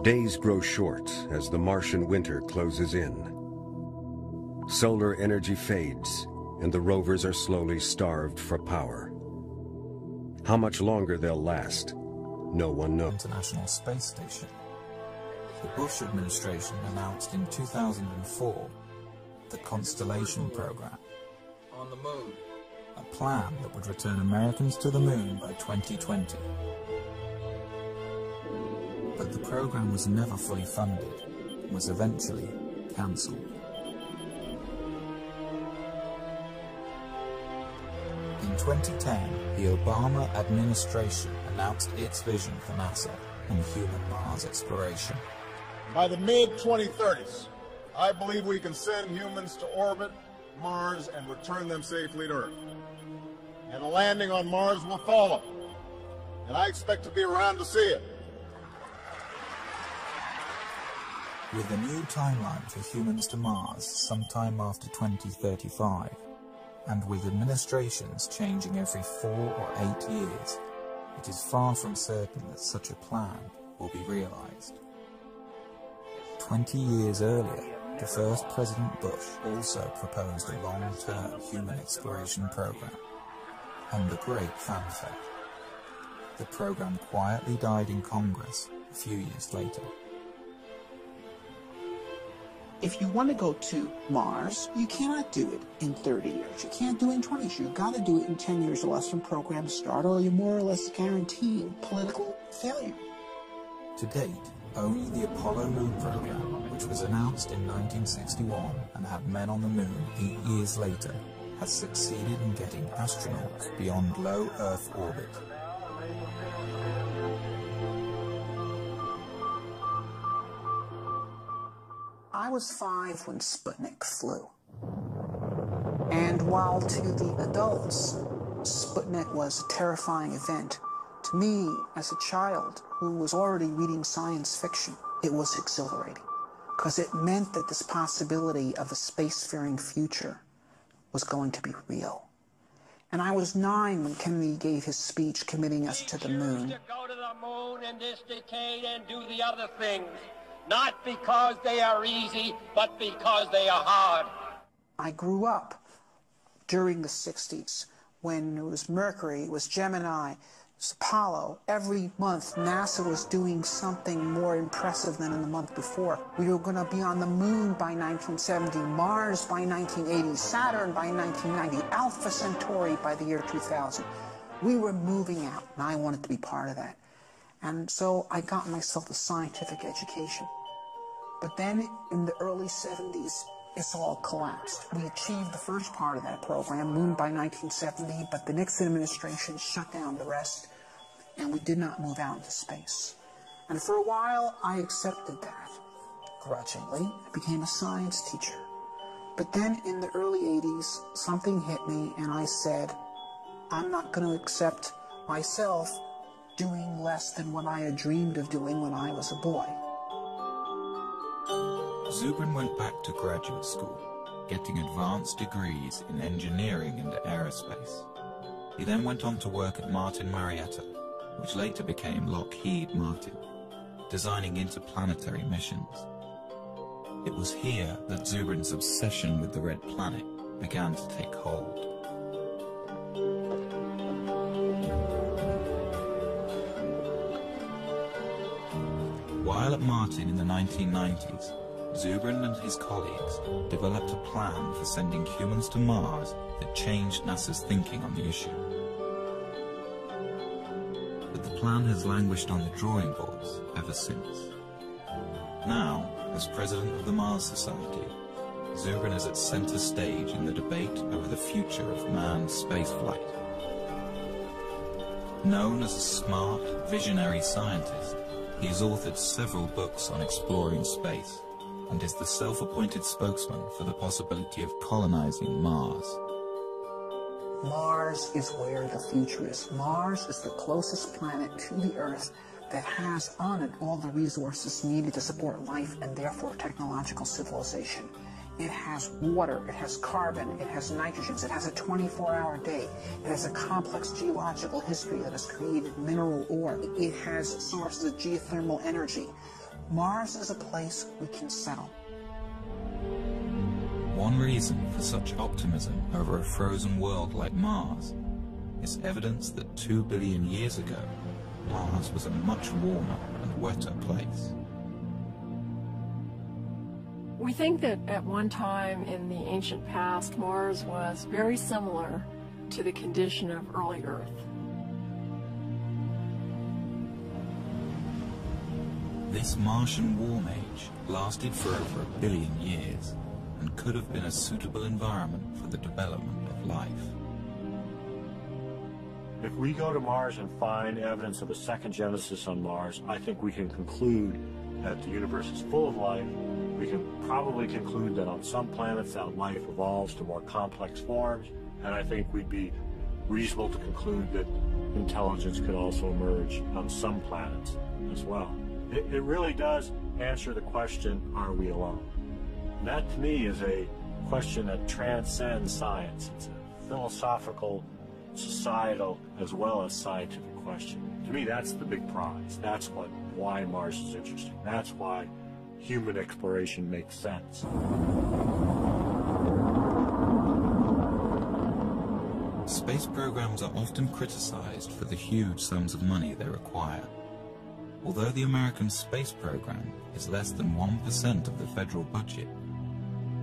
Days grow short as the Martian winter closes in. Solar energy fades, and the rovers are slowly starved for power. How much longer they'll last, no one knows. International Space Station. The Bush administration announced in 2004 the Constellation program. On the moon. A plan that would return Americans to the moon by 2020. But the program was never fully funded and was eventually cancelled. In 2010, the Obama administration announced its vision for NASA and human Mars exploration. By the mid-2030s, I believe we can send humans to orbit Mars and return them safely to Earth. And a landing on Mars will follow. And I expect to be around to see it. With a new timeline for humans to Mars sometime after 2035, and with administrations changing every 4 or 8 years, it is far from certain that such a plan will be realized. 20 years earlier, the first President Bush also proposed a long-term human exploration program, under great fanfare. The program quietly died in Congress a few years later. If you want to go to Mars, you cannot do it in 30 years. You can't do it in 20 years. You've got to do it in 10 years or less from program start, or you're more or less guaranteeing political failure. To date, only the Apollo Moon program, which was announced in 1961 and had men on the moon 8 years later, has succeeded in getting astronauts beyond low Earth orbit. I was 5 when Sputnik flew. And while to the adults, Sputnik was a terrifying event, to me, as a child who was already reading science fiction, it was exhilarating, because it meant that this possibility of a spacefaring future was going to be real. And I was 9 when Kennedy gave his speech committing us to the moon. To go to the moon in this decade and do the other things, not because they are easy, but because they are hard. I grew up during the 60s when it was Mercury, it was Gemini, it was Apollo. Every month, NASA was doing something more impressive than in the month before. We were going to be on the moon by 1970, Mars by 1980, Saturn by 1990, Alpha Centauri by the year 2000. We were moving out, and I wanted to be part of that. And so I got myself a scientific education. But then in the early 70s, it's all collapsed. We achieved the first part of that program, Moon by 1970, but the Nixon administration shut down the rest, and we did not move out into space. And for a while, I accepted that, grudgingly. I became a science teacher. But then in the early 80s, something hit me, and I said, I'm not going to accept myself doing less than what I had dreamed of doing when I was a boy. Zubrin went back to graduate school, getting advanced degrees in engineering and aerospace. He then went on to work at Martin Marietta, which later became Lockheed Martin, designing interplanetary missions. It was here that Zubrin's obsession with the Red Planet began to take hold. While at Martin in the 1990s, Zubrin and his colleagues developed a plan for sending humans to Mars that changed NASA's thinking on the issue. But the plan has languished on the drawing boards ever since. Now, as president of the Mars Society, Zubrin is at center stage in the debate over the future of manned spaceflight. Known as a smart, visionary scientist, he has authored several books on exploring space, and is the self-appointed spokesman for the possibility of colonizing Mars. Mars is where the future is. Mars is the closest planet to the Earth that has on it all the resources needed to support life and therefore technological civilization. It has water, it has carbon, it has nitrogens, it has a 24-hour day, it has a complex geological history that has created mineral ore, it has sources of geothermal energy. Mars is a place we can settle. One reason for such optimism over a frozen world like Mars is evidence that 2 billion years ago, Mars was a much warmer and wetter place. We think that at one time in the ancient past, Mars was very similar to the condition of early Earth. This Martian warm age lasted for over 1 billion years and could have been a suitable environment for the development of life. If we go to Mars and find evidence of a second Genesis on Mars, I think we can conclude that the universe is full of life. We can probably conclude that on some planets that life evolves to more complex forms, and I think we'd be reasonable to conclude that intelligence could also emerge on some planets as well. It really does answer the question, are we alone? And that, to me, is a question that transcends science. It's a philosophical, societal, as well as scientific question. To me, that's the big prize. That's why Mars is interesting. That's why human exploration makes sense. Space programs are often criticized for the huge sums of money they require. Although the American space program is less than 1% of the federal budget,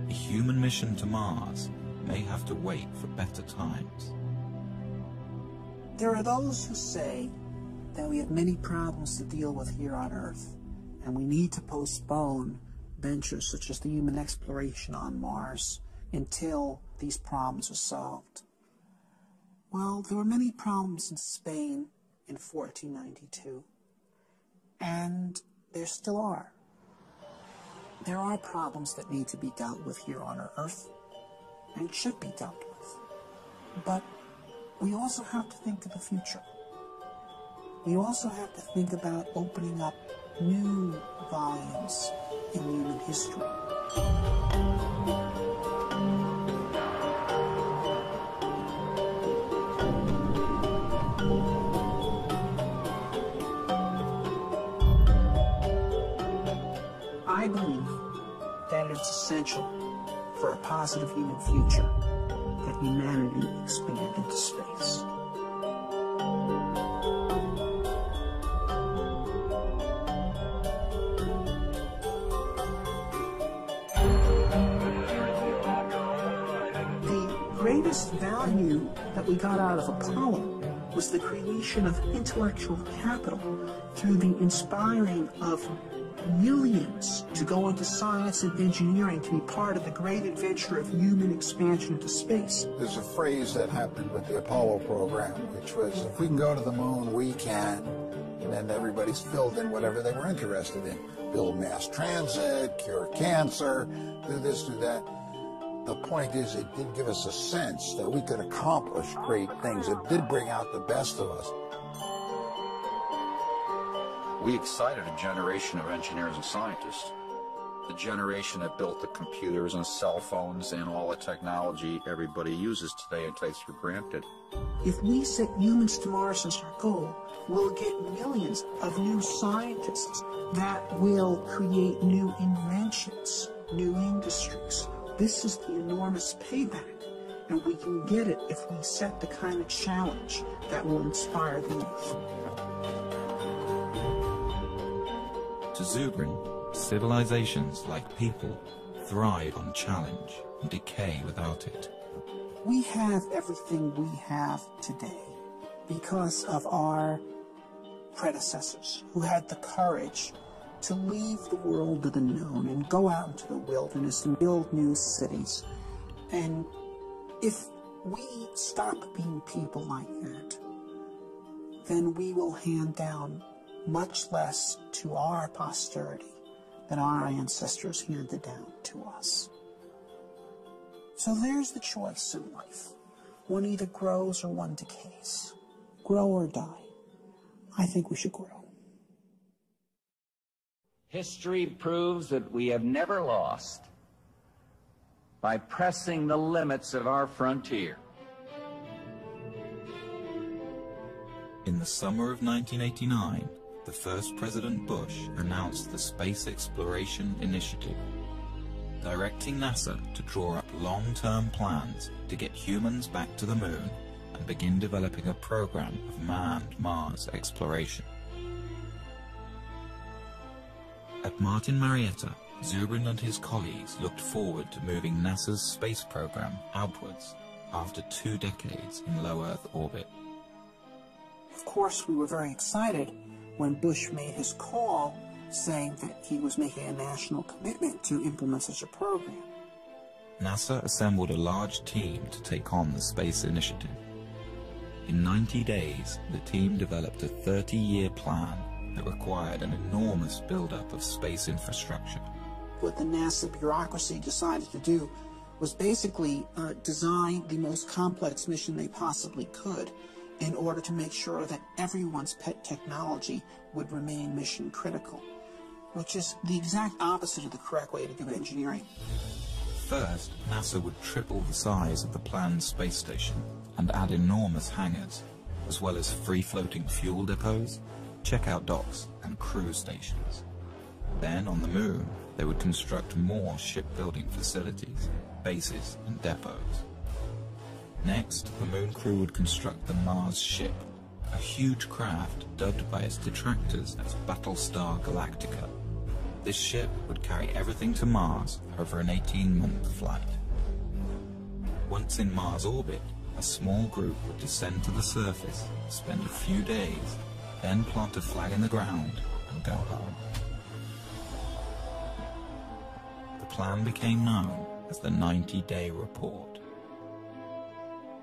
a human mission to Mars may have to wait for better times. There are those who say that we have many problems to deal with here on Earth, and we need to postpone ventures such as the human exploration on Mars until these problems are solved. Well, there were many problems in Spain in 1492. And there still are. There are problems that need to be dealt with here on Earth, and should be dealt with. But we also have to think of the future. We also have to think about opening up new volumes in human history. I believe that it's essential for a positive human future that humanity expand into space. The greatest value that we got out of Apollo was the creation of intellectual capital through the inspiring of millions to go into science and engineering to be part of the great adventure of human expansion into space. There's a phrase that happened with the Apollo program, which was, if we can go to the moon, we can. And then everybody's filled in whatever they were interested in. Build mass transit, cure cancer, do this, do that. The point is, it did give us a sense that we could accomplish great things. It did bring out the best of us. We excited a generation of engineers and scientists. The generation that built the computers and cell phones and all the technology everybody uses today and takes for granted. If we set humans to Mars as our goal, we'll get millions of new scientists that will create new inventions, new industries. This is the enormous payback, and we can get it if we set the kind of challenge that will inspire the youth. To Zubrin, civilizations, like people, thrive on challenge and decay without it. We have everything we have today because of our predecessors who had the courage to leave the world of the known and go out into the wilderness and build new cities. And if we stop being people like that, then we will hand down much less to our posterity than our ancestors handed down to us. So there's the choice in life. One either grows or one decays. Grow or die. I think we should grow. History proves that we have never lost by pressing the limits of our frontier. In the summer of 1989, the first President Bush announced the Space Exploration Initiative, directing NASA to draw up long-term plans to get humans back to the moon and begin developing a program of manned Mars exploration. At Martin Marietta, Zubrin and his colleagues looked forward to moving NASA's space program outwards after 2 decades in low Earth orbit. Of course, we were very excited when Bush made his call saying that he was making a national commitment to implement such a program. NASA assembled a large team to take on the space initiative. In 90 days, the team developed a 30-year plan that required an enormous buildup of space infrastructure. What the NASA bureaucracy decided to do was basically design the most complex mission they possibly could in order to make sure that everyone's pet technology would remain mission critical, which is the exact opposite of the correct way to do engineering. First, NASA would triple the size of the planned space station and add enormous hangars, as well as free-floating fuel depots, checkout docks, and crew stations. Then, on the moon, they would construct more shipbuilding facilities, bases, and depots. Next, the moon crew would construct the Mars ship, a huge craft dubbed by its detractors as Battlestar Galactica. This ship would carry everything to Mars over an 18-month flight. Once in Mars orbit, a small group would descend to the surface, spend a few days, then plant a flag in the ground and go home. The plan became known as the 90-day report.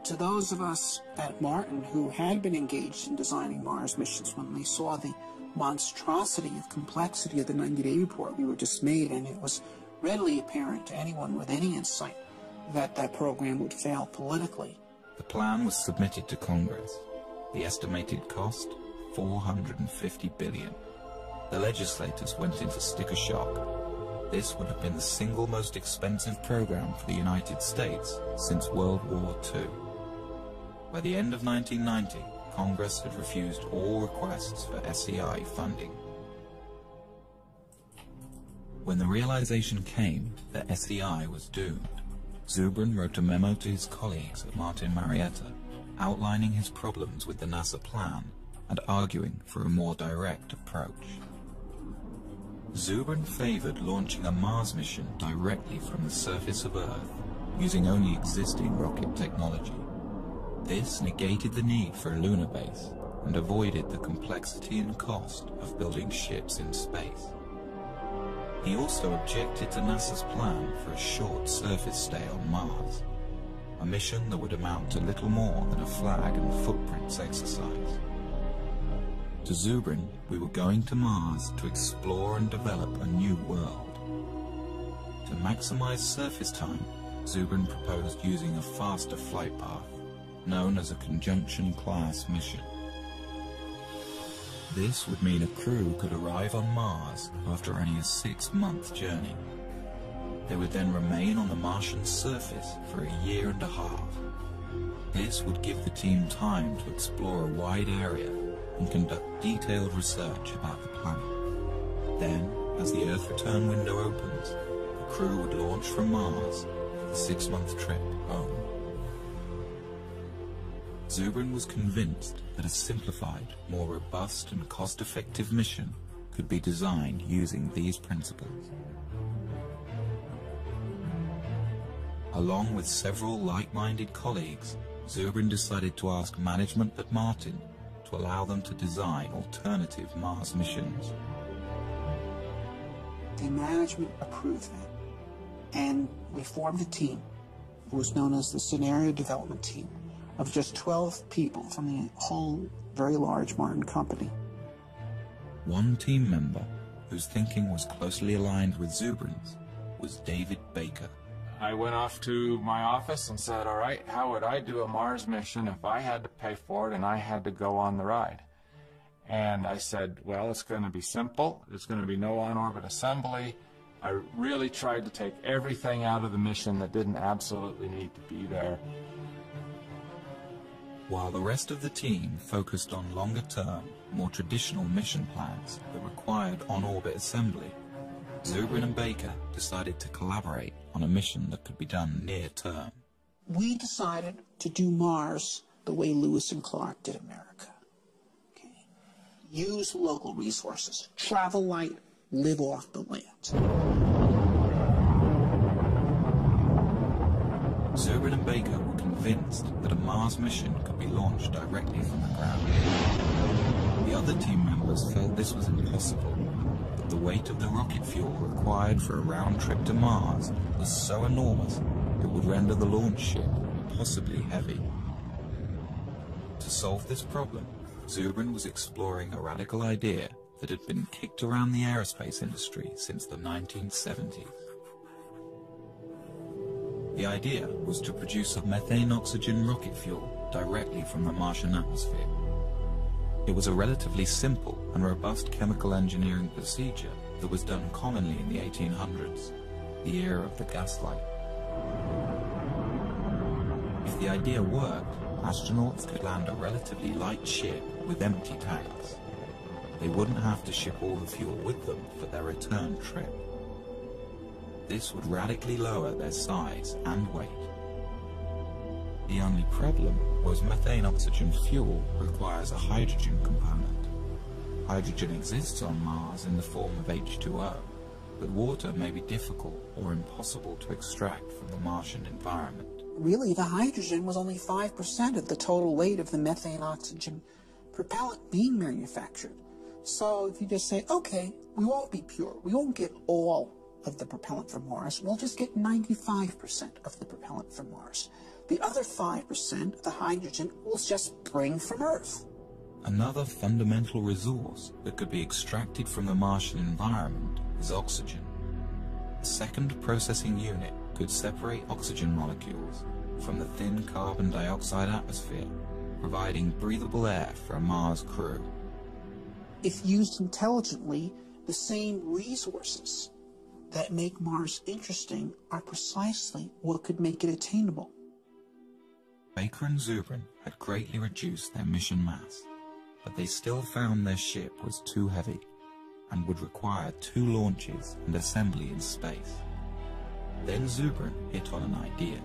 To those of us at Martin who had been engaged in designing Mars missions, when we saw the monstrosity of complexity of the 90-day report, we were dismayed, and it was readily apparent to anyone with any insight that that program would fail politically. The plan was submitted to Congress. The estimated cost, $450 billion. The legislators went into sticker shock. This would have been the single most expensive program for the United States since World War II. By the end of 1990, Congress had refused all requests for SEI funding. When the realization came that SEI was doomed, Zubrin wrote a memo to his colleagues at Martin Marietta, outlining his problems with the NASA plan and arguing for a more direct approach. Zubrin favored launching a Mars mission directly from the surface of Earth, using only existing rocket technology. This negated the need for a lunar base and avoided the complexity and cost of building ships in space. He also objected to NASA's plan for a short surface stay on Mars, a mission that would amount to little more than a flag and footprints exercise. To Zubrin, we were going to Mars to explore and develop a new world. To maximize surface time, Zubrin proposed using a faster flight path, known as a conjunction-class mission. This would mean a crew could arrive on Mars after only a 6-month journey. They would then remain on the Martian surface for a year and a half. This would give the team time to explore a wide area and conduct detailed research about the planet. Then, as the Earth return window opens, the crew would launch from Mars for the 6-month trip home. Zubrin was convinced that a simplified, more robust and cost-effective mission could be designed using these principles. Along with several like-minded colleagues, Zubrin decided to ask management at Martin to allow them to design alternative Mars missions. The management approved that, and we formed a team. It was known as the Scenario Development Team, of just 12 people from the whole very large Martin company. One team member, whose thinking was closely aligned with Zubrin's, was David Baker. I went off to my office and said, all right, how would I do a Mars mission if I had to pay for it and I had to go on the ride? And I said, well, it's going to be simple. There's going to be no on-orbit assembly. I really tried to take everything out of the mission that didn't absolutely need to be there. While the rest of the team focused on longer-term, more traditional mission plans that required on-orbit assembly, Zubrin and Baker decided to collaborate on a mission that could be done near-term. We decided to do Mars the way Lewis and Clark did America. Okay. Use local resources, travel light, live off the land. Zubrin and Baker were convinced that a Mars mission could be launched directly from the ground. The other team members felt this was impossible, but the weight of the rocket fuel required for a round trip to Mars was so enormous it would render the launch ship impossibly heavy. To solve this problem, Zubrin was exploring a radical idea that had been kicked around the aerospace industry since the 1970s. The idea was to produce a methane-oxygen rocket fuel directly from the Martian atmosphere. It was a relatively simple and robust chemical engineering procedure that was done commonly in the 1800s, the era of the gaslight. If the idea worked, astronauts could land a relatively light ship with empty tanks. They wouldn't have to ship all the fuel with them for their return trip. This would radically lower their size and weight. The only problem was methane-oxygen fuel requires a hydrogen component. Hydrogen exists on Mars in the form of H2O, but water may be difficult or impossible to extract from the Martian environment. Really, the hydrogen was only 5% of the total weight of the methane-oxygen propellant being manufactured. So if you just say, okay, we won't be pure, we won't get all of the propellant from Mars, we'll just get 95% of the propellant from Mars. The other 5% of the hydrogen we'll just bring from Earth. Another fundamental resource that could be extracted from the Martian environment is oxygen. A second processing unit could separate oxygen molecules from the thin carbon dioxide atmosphere, providing breathable air for a Mars crew. If used intelligently, the same resources that make Mars interesting are precisely what could make it attainable. Baker and Zubrin had greatly reduced their mission mass, but they still found their ship was too heavy and would require 2 launches and assembly in space. Then Zubrin hit on an idea.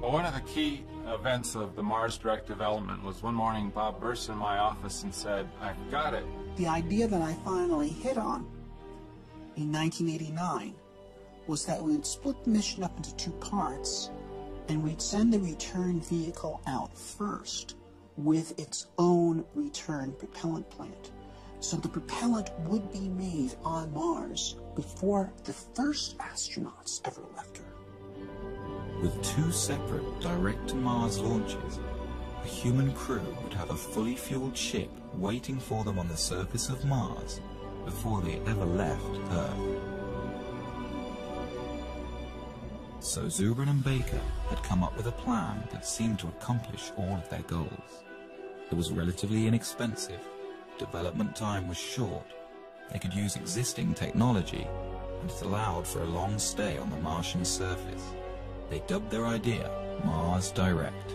Well, one of the key events of the Mars Direct development was one morning Bob burst in my office and said, "I've got it." The idea that I finally hit on in 1989 was that we would split the mission up into 2 parts, and we'd send the return vehicle out first with its own return propellant plant. So the propellant would be made on Mars before the first astronauts ever left Earth. With 2 separate direct-to-Mars launches, a human crew would have a fully fueled ship waiting for them on the surface of Mars before they ever left Earth. So Zubrin and Baker had come up with a plan that seemed to accomplish all of their goals. It was relatively inexpensive, development time was short, they could use existing technology, and it allowed for a long stay on the Martian surface. They dubbed their idea Mars Direct.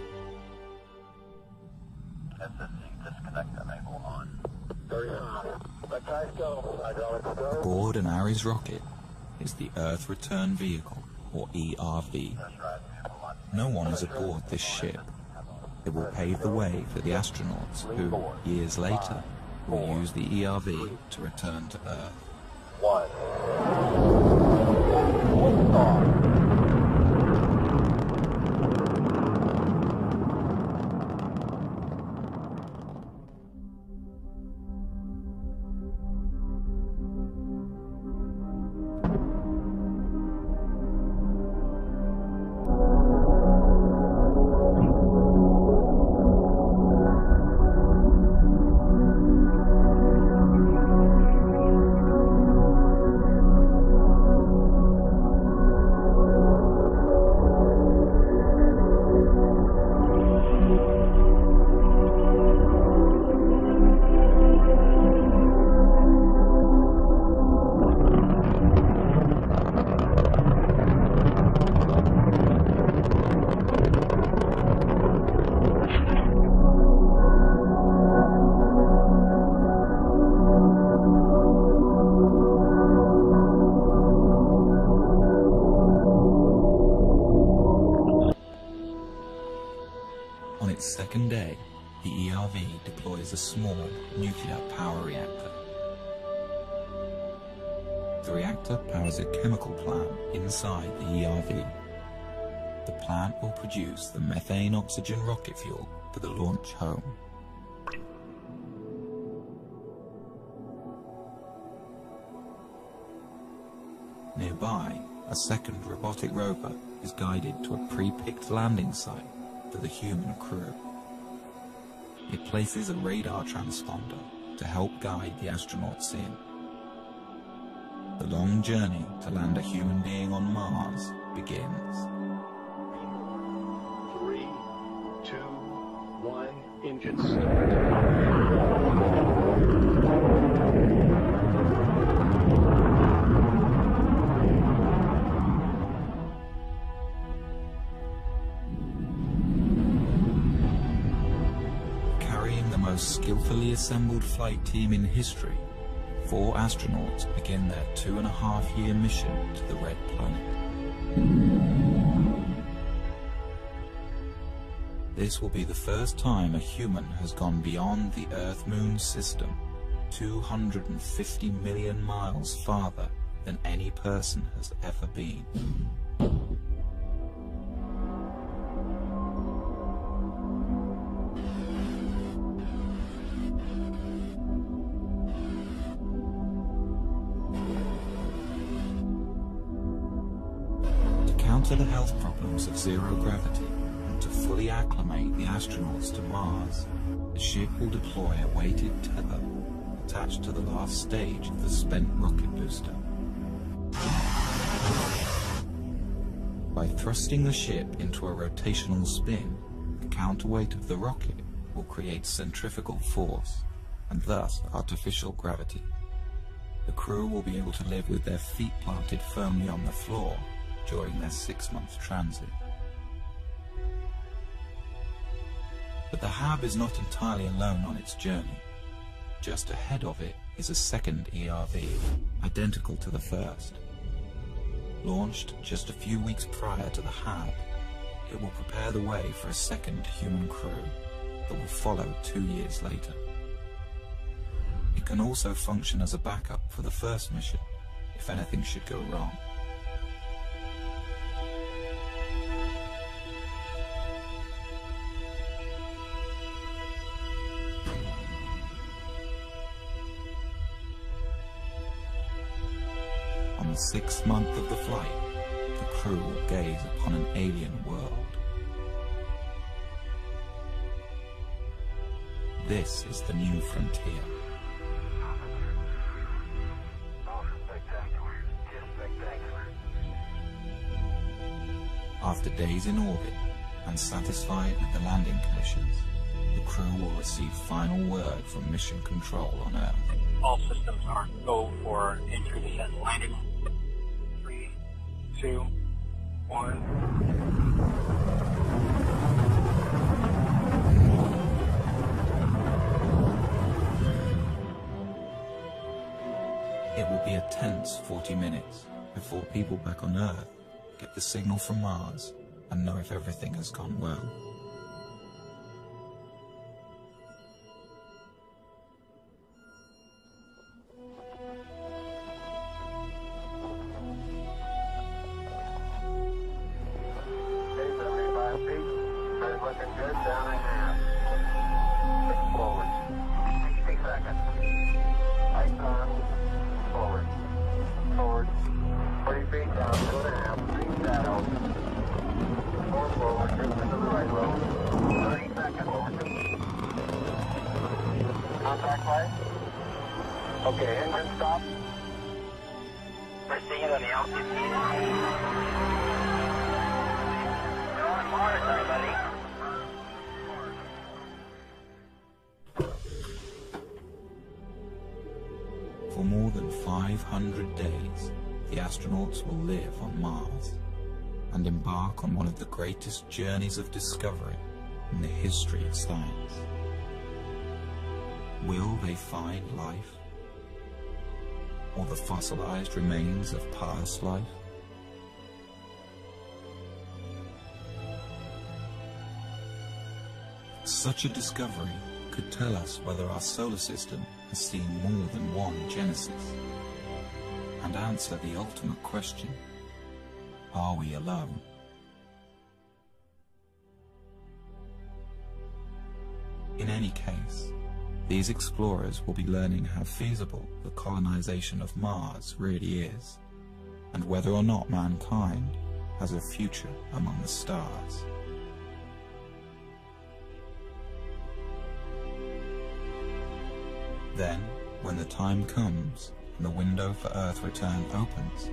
Aboard an Ares rocket is the Earth Return Vehicle, or ERV. No one is aboard this ship. It will pave the way for the astronauts who, years later, will use the ERV to return to Earth. On its second day, the ERV deploys a small nuclear power reactor. The reactor powers a chemical plant inside the ERV. The plant will produce the methane-oxygen rocket fuel for the launch home. Nearby, a second robotic rover is guided to a pre-picked landing site for the human crew. It places a radar transponder to help guide the astronauts in. The long journey to land a human being on Mars begins. 3, 2, 1, engine start. Skillfully assembled flight team in history, 4 astronauts begin their 2.5-year mission to the Red Planet. This will be the first time a human has gone beyond the Earth-Moon system, 250 million miles farther than any person has ever been. counter the health problems of zero gravity and to fully acclimate the astronauts to Mars, the ship will deploy a weighted tether attached to the last stage of the spent rocket booster. By thrusting the ship into a rotational spin, the counterweight of the rocket will create centrifugal force and thus artificial gravity. The crew will be able to live with their feet planted firmly on the floor during their 6-month transit. But the HAB is not entirely alone on its journey. Just ahead of it is a second ERV, identical to the first. Launched just a few weeks prior to the HAB, it will prepare the way for a second human crew that will follow 2 years later. It can also function as a backup for the first mission if anything should go wrong. On the 6th month of the flight, the crew will gaze upon an alien world. This is the new frontier. After days in orbit and satisfied with the landing conditions, the crew will receive final word from Mission Control on Earth. All systems are go for entry descent landing. 3, 2, 1. It will be a tense 40 minutes before people back on Earth get the signal from Mars and know if everything has gone well. Okay, engine stop. We're seeing it on the altitude. We're on Mars, everybody. For more than 500 days, the astronauts will live on Mars and embark on one of the greatest journeys of discovery in the history of science. Will they find life? Or the fossilized remains of past life? Such a discovery could tell us whether our solar system has seen more than one Genesis, and answer the ultimate question: are we alone? In any case, these explorers will be learning how feasible the colonization of Mars really is, and whether or not mankind has a future among the stars. Then, when the time comes and the window for Earth return opens,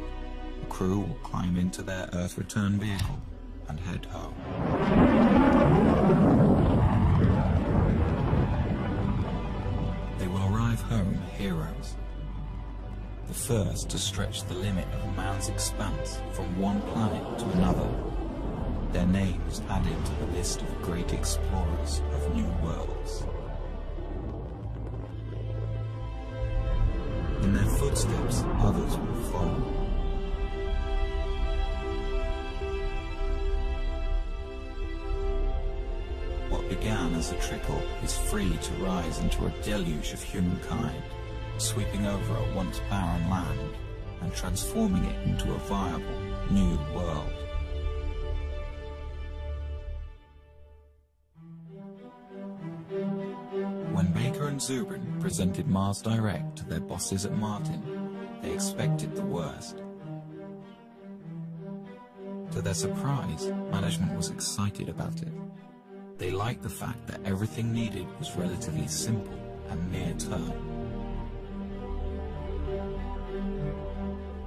the crew will climb into their Earth return vehicle and head home. They will arrive home heroes, the first to stretch the limit of man's expanse from one planet to another, their names added to the list of great explorers of new worlds. In their footsteps, others will follow. What began as a trickle is free to rise into a deluge of humankind, sweeping over a once barren land and transforming it into a viable new world. When Baker and Zubrin presented Mars Direct to their bosses at Martin, they expected the worst. To their surprise, management was excited about it. They liked the fact that everything needed was relatively simple and near-term.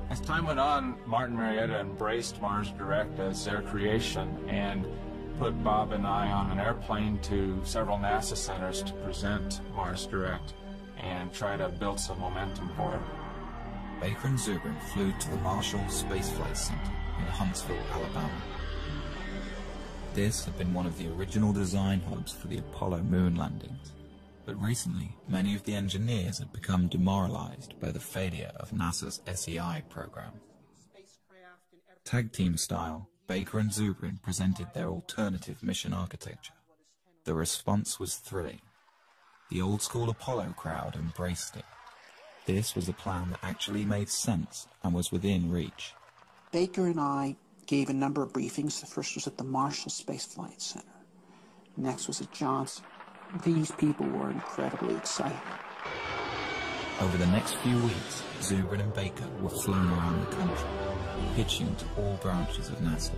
As time went on, Martin Marietta embraced Mars Direct as their creation and put Bob and I on an airplane to several NASA centers to present Mars Direct and try to build some momentum for it. Baker and Zubrin flew to the Marshall Space Flight Center in Huntsville, Alabama. This had been one of the original design hubs for the Apollo moon landings, but recently many of the engineers had become demoralized by the failure of NASA's SEI program. Tag team style, Baker and Zubrin presented their alternative mission architecture. The response was thrilling. The old-school Apollo crowd embraced it. This was a plan that actually made sense and was within reach. Baker and I gave a number of briefings. The first was at the Marshall Space Flight Center. Next was at Johnson. These people were incredibly excited. Over the next few weeks, Zubrin and Baker were flown around the country, pitching to all branches of NASA.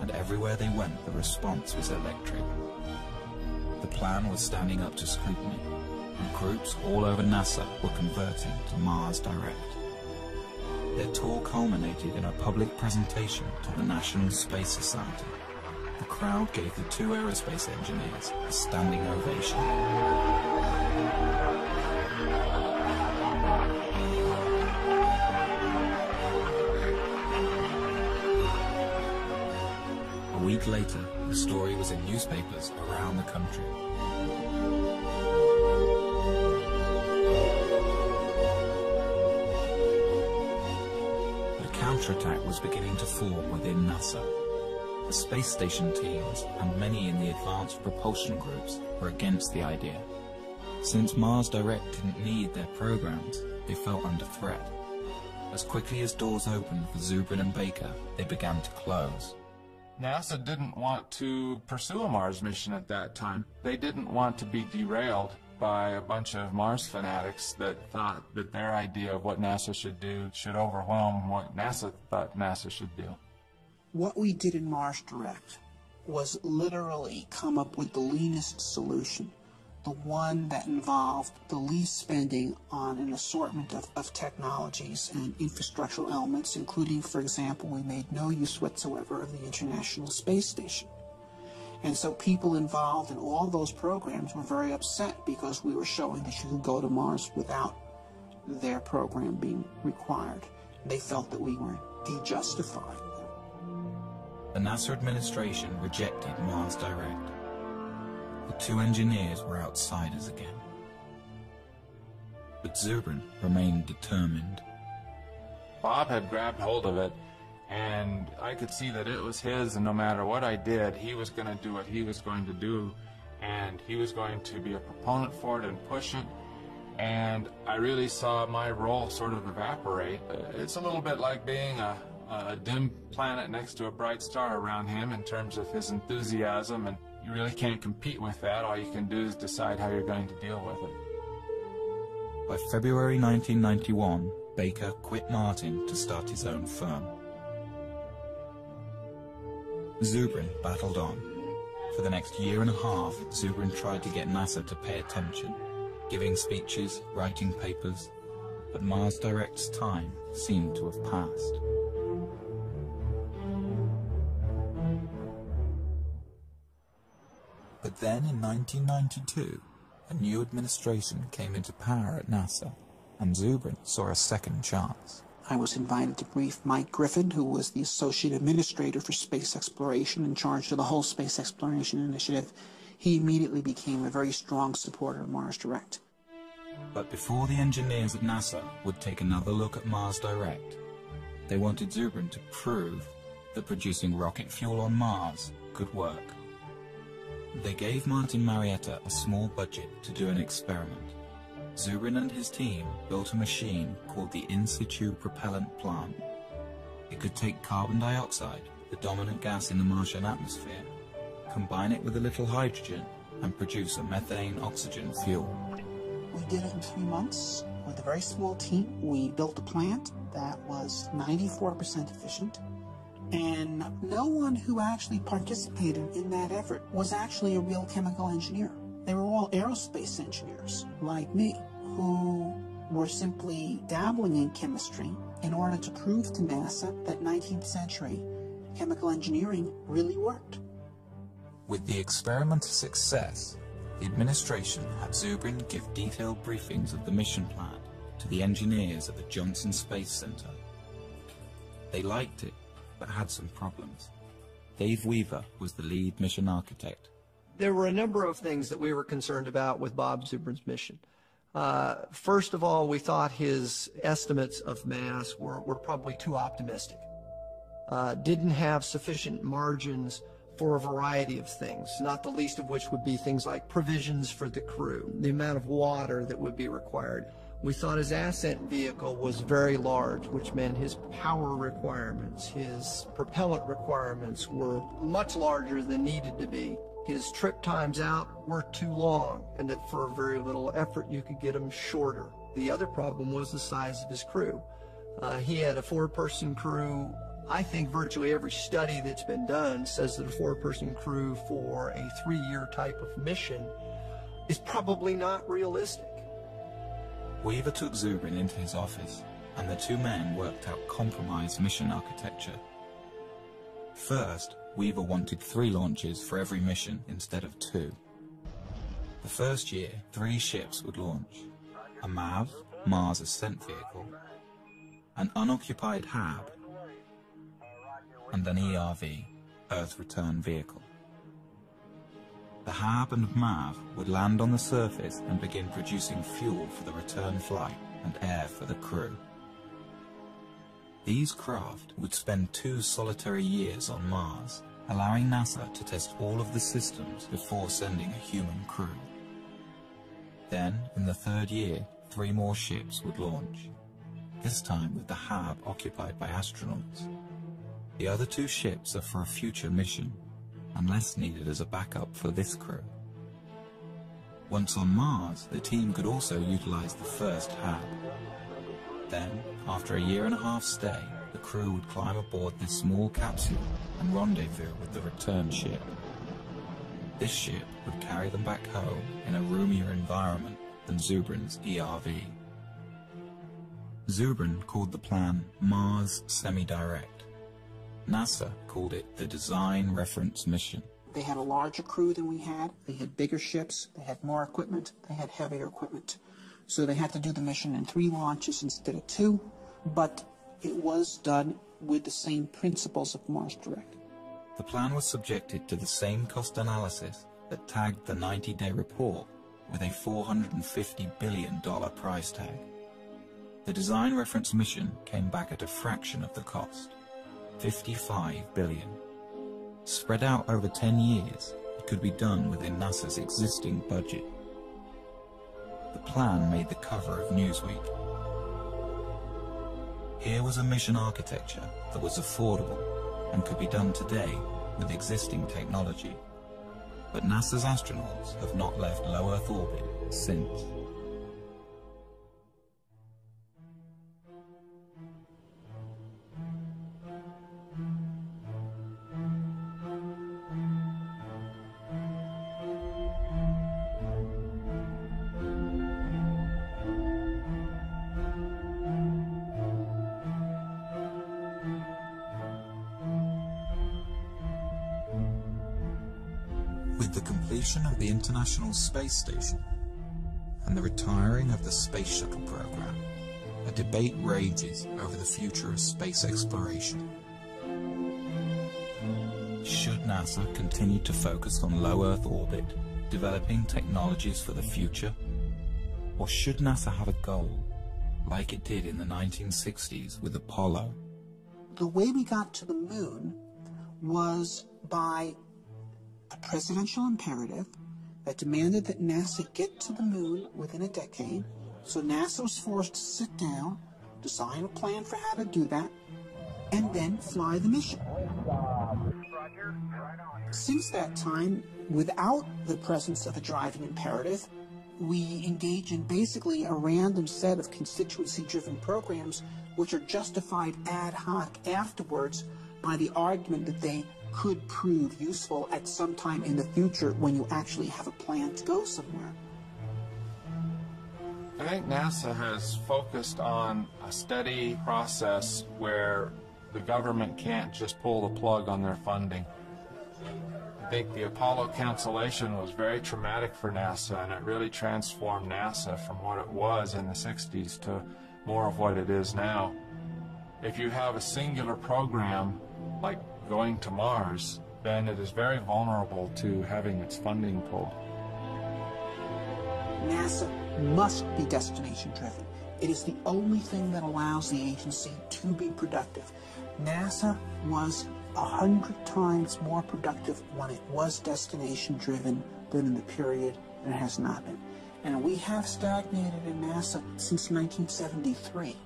And everywhere they went, the response was electric. The plan was standing up to scrutiny, and groups all over NASA were converting to Mars Direct. Their tour culminated in a public presentation to the National Space Society. The crowd gave the two aerospace engineers a standing ovation. A week later, the story was in newspapers around the country. But a counterattack was beginning to form within NASA. The space station teams and many in the advanced propulsion groups were against the idea. Since Mars Direct didn't need their programs, they felt under threat. As quickly as doors opened for Zubrin and Baker, they began to close. NASA didn't want to pursue a Mars mission at that time. They didn't want to be derailed by a bunch of Mars fanatics that thought that their idea of what NASA should do should overwhelm what NASA thought NASA should do. What we did in Mars Direct was literally come up with the leanest solution, the one that involved the least spending on an assortment of technologies and infrastructural elements, including, for example, we made no use whatsoever of the International Space Station. And so people involved in all those programs were very upset because we were showing that you could go to Mars without their program being required. They felt that we were de-justifying them. The NASA administration rejected Mars Direct. The two engineers were outsiders again. But Zubrin remained determined. Bob had grabbed hold of it, and I could see that it was his, and no matter what I did, he was going to do what he was going to do, and he was going to be a proponent for it and push it, and I really saw my role sort of evaporate. It's a little bit like being a dim planet next to a bright star around him in terms of his enthusiasm, and you really can't compete with that. All you can do is decide how you're going to deal with it. By February 1991, Baker quit Martin to start his own firm. Zubrin battled on. For the next year and a half, Zubrin tried to get NASA to pay attention, giving speeches, writing papers, but Mars Direct's time seemed to have passed. But then in 1992, a new administration came into power at NASA, and Zubrin saw a second chance. I was invited to brief Mike Griffin, who was the Associate Administrator for Space Exploration in charge of the whole Space Exploration Initiative. He immediately became a very strong supporter of Mars Direct. But before the engineers at NASA would take another look at Mars Direct, they wanted Zubrin to prove that producing rocket fuel on Mars could work. They gave Martin Marietta a small budget to do an experiment. Zubrin and his team built a machine called the In Situ Propellant Plant. It could take carbon dioxide, the dominant gas in the Martian atmosphere, combine it with a little hydrogen, and produce a methane-oxygen fuel. We did it in 3 months with a very small team. We built a plant that was 94% efficient. And no one who actually participated in that effort was actually a real chemical engineer. They were all aerospace engineers, like me, who were simply dabbling in chemistry in order to prove to NASA that 19th century chemical engineering really worked. With the experiment a success, the administration had Zubrin give detailed briefings of the mission plan to the engineers at the Johnson Space Center. They liked it, but had some problems. Dave Weaver was the lead mission architect. There were a number of things that we were concerned about with Bob Zubrin's mission. First of all, we thought his estimates of mass were probably too optimistic. Didn't have sufficient margins for a variety of things, not the least of which would be things like provisions for the crew, the amount of water that would be required. We thought his ascent vehicle was very large, which meant his power requirements, his propellant requirements were much larger than needed to be. His trip times out were too long, and that for very little effort you could get them shorter. The other problem was the size of his crew. He had a 4-person crew. I think virtually every study that's been done says that a 4-person crew for a 3-year type of mission is probably not realistic. Weaver took Zubrin into his office, and the two men worked out compromise mission architecture. First, Weaver wanted 3 launches for every mission instead of 2. The first year, 3 ships would launch: a MAV, Mars Ascent Vehicle, an unoccupied HAB, and an ERV, Earth Return Vehicle. The HAB and MAV would land on the surface and begin producing fuel for the return flight and air for the crew. These craft would spend 2 solitary years on Mars, allowing NASA to test all of the systems before sending a human crew. Then, in the 3rd year, 3 more ships would launch, this time with the HAB occupied by astronauts. The other 2 ships are for a future mission, unless needed as a backup for this crew. Once on Mars, the team could also utilize the first HAB. Then, after a 1.5-year stay, the crew would climb aboard this small capsule and rendezvous with the return ship. This ship would carry them back home in a roomier environment than Zubrin's ERV. Zubrin called the plan Mars Semi-Direct. NASA called it the Design Reference Mission. They had a larger crew than we had. They had bigger ships. They had more equipment. They had heavier equipment. So they had to do the mission in 3 launches instead of 2, but it was done with the same principles of Mars Direct. The plan was subjected to the same cost analysis that tagged the 90-day report with a $450 billion price tag. The Design Reference Mission came back at a fraction of the cost, $55 billion. Spread out over 10 years, it could be done within NASA's existing budget. The plan made the cover of Newsweek. Here was a mission architecture that was affordable and could be done today with existing technology. But NASA's astronauts have not left low Earth orbit since. With the completion of the International Space Station and the retiring of the Space Shuttle program, a debate rages over the future of space exploration. Should NASA continue to focus on low Earth orbit, developing technologies for the future? Or should NASA have a goal, like it did in the 1960s with Apollo? The way we got to the moon was by a presidential imperative that demanded that NASA get to the moon within a decade. So NASA was forced to sit down, design a plan for how to do that, and then fly the mission. Since that time, without the presence of a driving imperative, we engage in basically a random set of constituency-driven programs which are justified ad hoc afterwards by the argument that they could prove useful at some time in the future when you actually have a plan to go somewhere. I think NASA has focused on a steady process where the government can't just pull the plug on their funding. I think the Apollo cancellation was very traumatic for NASA, and it really transformed NASA from what it was in the 60s to more of what it is now. If you have a singular program like going to Mars, then it is very vulnerable to having its funding pulled. NASA must be destination-driven. It is the only thing that allows the agency to be productive. NASA was 100 times more productive when it was destination-driven than in the period that it has not been. And we have stagnated in NASA since 1973.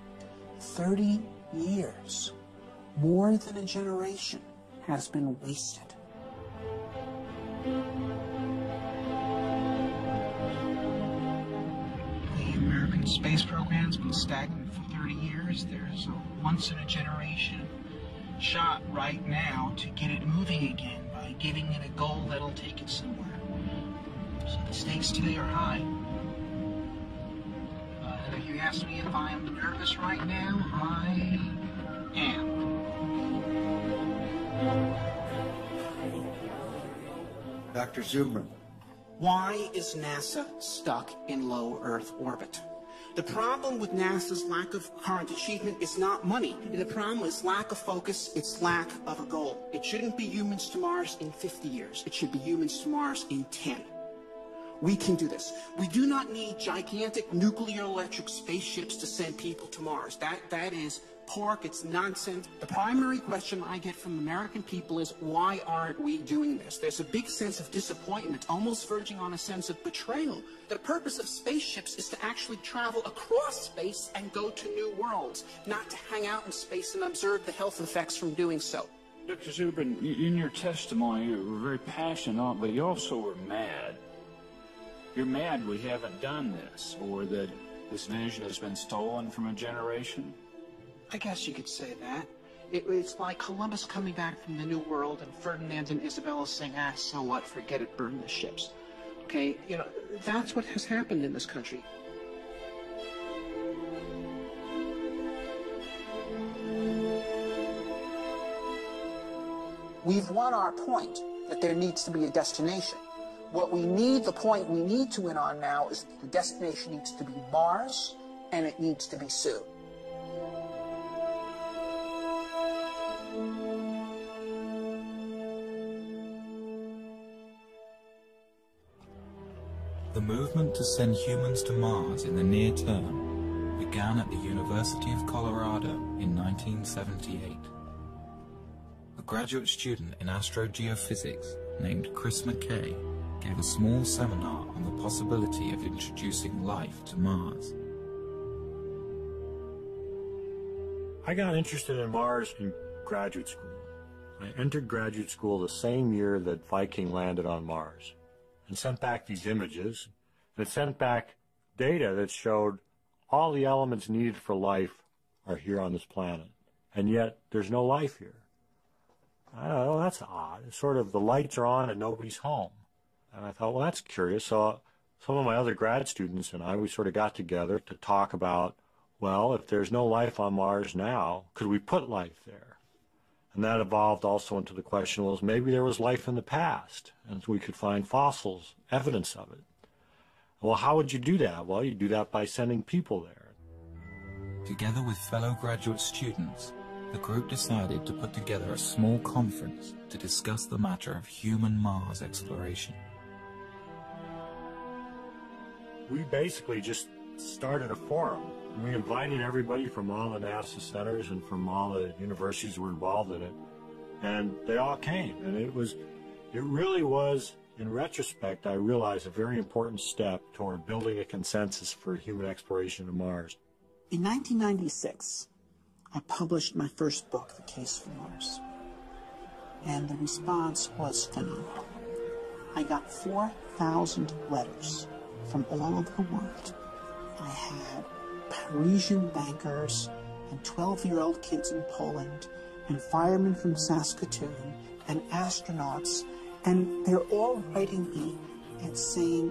30 years, more than a generation, has been wasted. The American space program's been stagnant for 30 years. There's a once-in-a-generation shot right now to get it moving again by giving it a goal that'll take it somewhere. So the stakes today are high. And if you ask me if I am nervous right now, I am. Dr. Zubrin. Why is NASA stuck in low Earth orbit? The problem with NASA's lack of current achievement is not money. The problem is lack of focus, it's lack of a goal. It shouldn't be humans to Mars in 50 years. It should be humans to Mars in 10. We can do this. We do not need gigantic nuclear electric spaceships to send people to Mars. That is pork, it's nonsense. The primary question I get from American people is, why aren't we doing this? There's a big sense of disappointment, almost verging on a sense of betrayal. The purpose of spaceships is to actually travel across space and go to new worlds, not to hang out in space and observe the health effects from doing so. Dr. Zubrin, in your testimony, you were very passionate, but you also were mad. You're mad we haven't done this, or that this vision has been stolen from a generation? I guess you could say that. It's like Columbus coming back from the New World and Ferdinand and Isabella saying, so what, forget it, burn the ships. Okay, you know, that's what has happened in this country. We've won our point that there needs to be a destination. What we need, the point we need to win on now is the destination needs to be Mars, and it needs to be soon. The movement to send humans to Mars in the near term began at the University of Colorado in 1978. A graduate student in astrogeophysics named Chris McKay gave a small seminar on the possibility of introducing life to Mars. I got interested in Mars in graduate school. I entered graduate school the same year that Viking landed on Mars and sent back these images, and it sent back data that showed all the elements needed for life are here on this planet, and yet there's no life here. I don't know, that's odd. It's sort of the lights are on and nobody's home. And I thought, well, that's curious. So some of my other grad students and I, we sort of got together to talk about, well, if there's no life on Mars now, could we put life there? And that evolved also into the question, well, maybe there was life in the past, and we could find fossils, evidence of it. Well, how would you do that? Well, you do that by sending people there. Together with fellow graduate students, the group decided to put together a small conference to discuss the matter of human Mars exploration. We basically just started a forum. We invited everybody from all the NASA centers and from all the universities who were involved in it, and they all came. And it really was, in retrospect, I realized a very important step toward building a consensus for human exploration of Mars. In 1996, I published my first book, The Case for Mars, and the response was phenomenal. I got 4,000 letters from all over the world. I had Parisian bankers and 12-year-old kids in Poland and firemen from Saskatoon and astronauts, and they're all writing me and saying,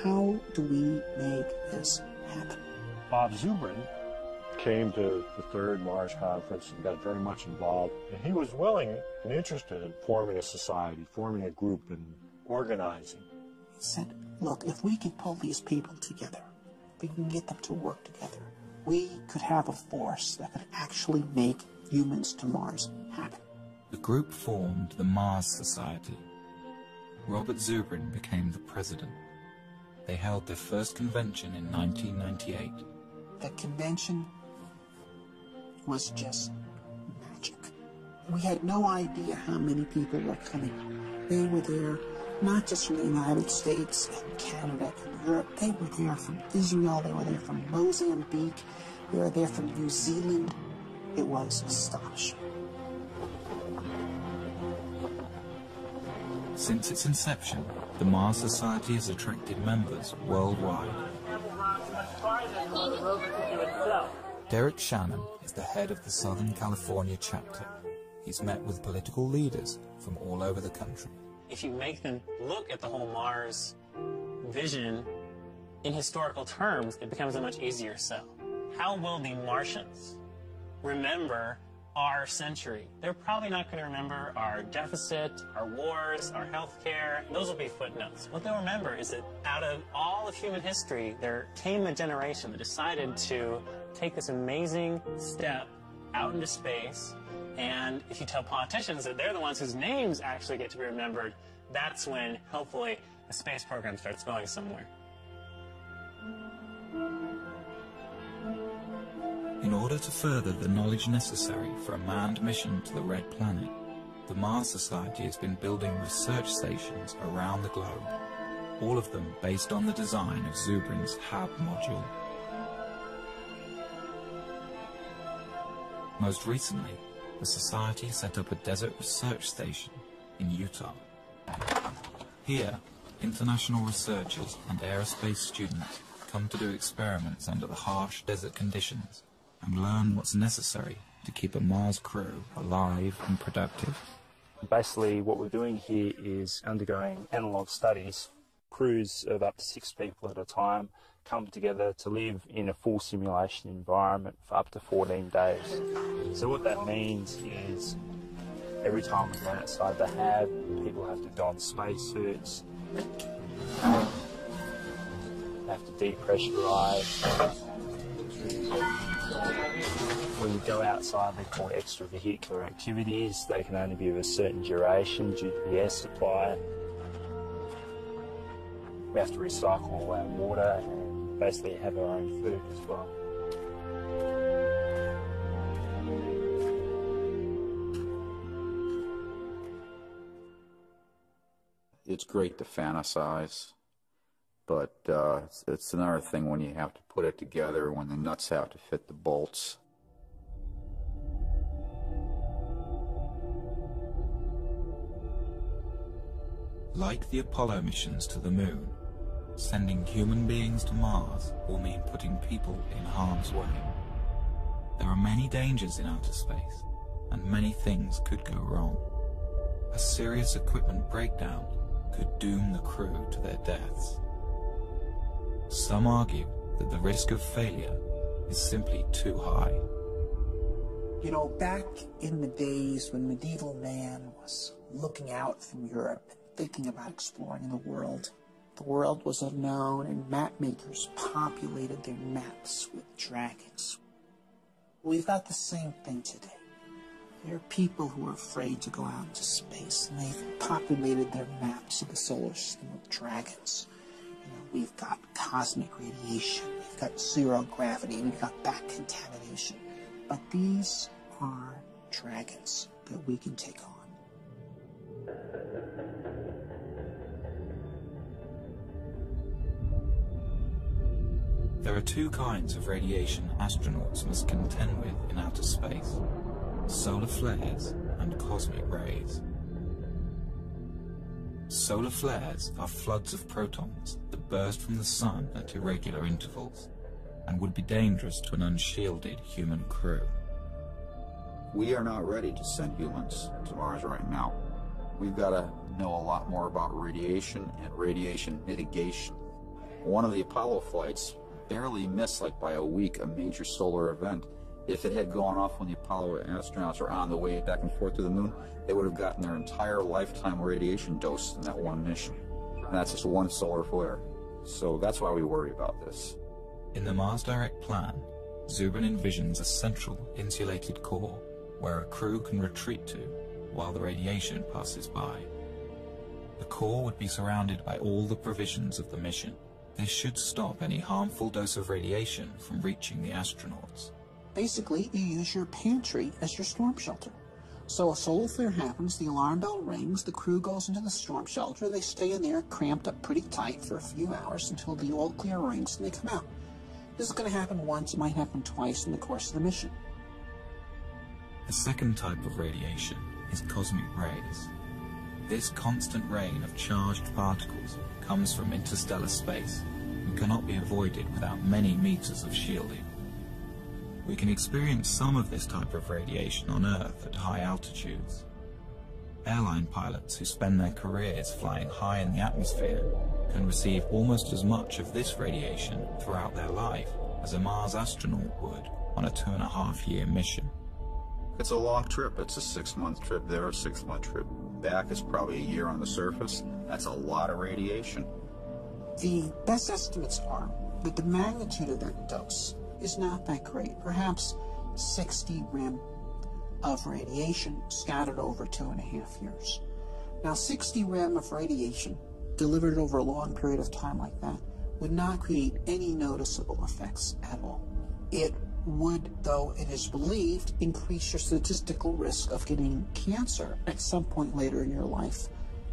how do we make this happen? Bob Zubrin came to the third Mars conference and got very much involved, and he was willing and interested in forming a society, forming a group, and organizing. He said, look, if we can pull these people together, if we can get them to work together, we could have a force that could actually make humans to Mars happen. The group formed the Mars Society. Robert Zubrin became the president. They held their first convention in 1998. The convention was just magic. We had no idea how many people were coming. They were there not just from the United States and Canada and Europe. They were there from Israel. They were there from Mozambique. They were there from New Zealand. It was astonishing. Since its inception, the Mars Society has attracted members worldwide. Derek Shannon is the head of the Southern California chapter. He's met with political leaders from all over the country. If you make them look at the whole Mars vision in historical terms, it becomes a much easier sell. How will the Martians remember our century? They're probably not going to remember our deficit, our wars, our healthcare. Those will be footnotes. What they'll remember is that out of all of human history, there came a generation that decided to take this amazing step out into space. And if you tell politicians that they're the ones whose names actually get to be remembered, that's when, hopefully, the space program starts going somewhere. In order to further the knowledge necessary for a manned mission to the Red Planet, the Mars Society has been building research stations around the globe, all of them based on the design of Zubrin's HAB module. Most recently, the Society set up a desert research station in Utah. Here, international researchers and aerospace students come to do experiments under the harsh desert conditions and learn what's necessary to keep a Mars crew alive and productive. Basically, what we're doing here is undergoing analog studies. Crews of up to 6 people at a time come together to live in a full simulation environment for up to 14 days. So what that means is every time we go outside the HAB, people have to don spacesuits, have to depressurize. When you go outside, they're called extravehicular activities. They can only be of a certain duration due to the air supply. We have to recycle all our water and basically have our own food as well. It's great to fantasize, but it's another thing when you have to put it together, when the nuts have to fit the bolts. Like the Apollo missions to the Moon, sending human beings to Mars will mean putting people in harm's way. There are many dangers in outer space, and many things could go wrong. A serious equipment breakdown could doom the crew to their deaths. Some argue that the risk of failure is simply too high. You know, back in the days when medieval man was looking out from Europe and thinking about exploring the world was unknown, and map makers populated their maps with dragons. We've got the same thing today. There are people who are afraid to go out into space, and they've populated their maps of the solar system with dragons. You know, we've got cosmic radiation, we've got zero gravity, we've got back contamination. But these are dragons that we can take on. There are two kinds of radiation astronauts must contend with in outer space: solar flares and cosmic rays. Solar flares are floods of protons that burst from the sun at irregular intervals and would be dangerous to an unshielded human crew. We are not ready to send humans to Mars right now. We've got to know a lot more about radiation and radiation mitigation. One of the Apollo flights barely missed, like by a week, a major solar event. If it had gone off when the Apollo astronauts were on the way back and forth to the moon, they would have gotten their entire lifetime radiation dose in that one mission. And that's just one solar flare. So that's why we worry about this. In the Mars Direct plan, Zubrin envisions a central insulated core where a crew can retreat to while the radiation passes by. The core would be surrounded by all the provisions of the mission. This should stop any harmful dose of radiation from reaching the astronauts. Basically, you use your pantry as your storm shelter. So a solar flare happens, the alarm bell rings, the crew goes into the storm shelter, they stay in there cramped up pretty tight for a few hours until the all clear rings and they come out. This is going to happen once, it might happen twice in the course of the mission. The second type of radiation is cosmic rays. This constant rain of charged particles comes from interstellar space and cannot be avoided without many meters of shielding. We can experience some of this type of radiation on Earth at high altitudes. Airline pilots who spend their careers flying high in the atmosphere can receive almost as much of this radiation throughout their life as a Mars astronaut would on a 2.5-year mission. It's a long trip. It's a 6-month trip there, a 6-month trip back. It's probably a year on the surface. That's a lot of radiation. The best estimates are that the magnitude of that dose is not that great, perhaps 60 rem of radiation scattered over 2.5 years. Now, 60 rem of radiation delivered over a long period of time like that would not create any noticeable effects at all. It would, though it is believed, increase your statistical risk of getting cancer at some point later in your life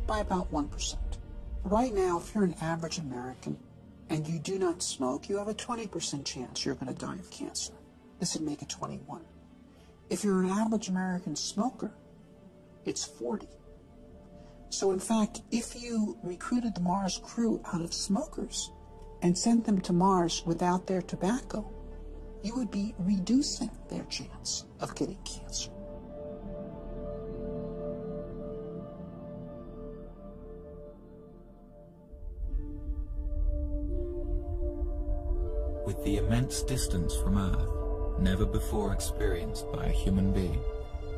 by about 1%. Right now, if you're an average American and you do not smoke, you have a 20% chance you're going to die of cancer. This would make it 21. If you're an average American smoker, it's 40. So in fact, if you recruited the Mars crew out of smokers and sent them to Mars without their tobacco, you would be reducing their chance of getting cancer. With the immense distance from Earth, never before experienced by a human being,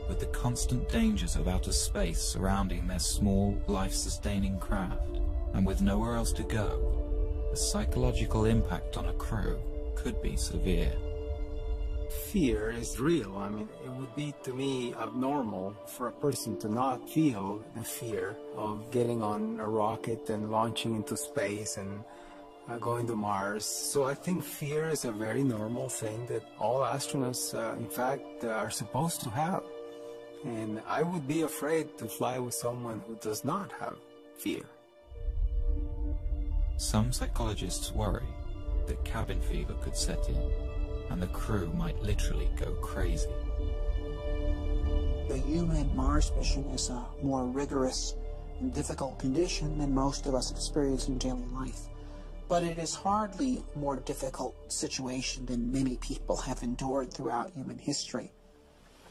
with the constant dangers of outer space surrounding their small, life-sustaining craft, and with nowhere else to go, the psychological impact on a crew could be severe. Fear is real. I mean, it would be, to me, abnormal for a person to not feel the fear of getting on a rocket and launching into space and going to Mars. So I think fear is a very normal thing that all astronauts, in fact, are supposed to have. And I would be afraid to fly with someone who does not have fear. Some psychologists worry that cabin fever could set in, and the crew might literally go crazy. The human Mars mission is a more rigorous and difficult condition than most of us experience in daily life. But it is hardly a more difficult situation than many people have endured throughout human history.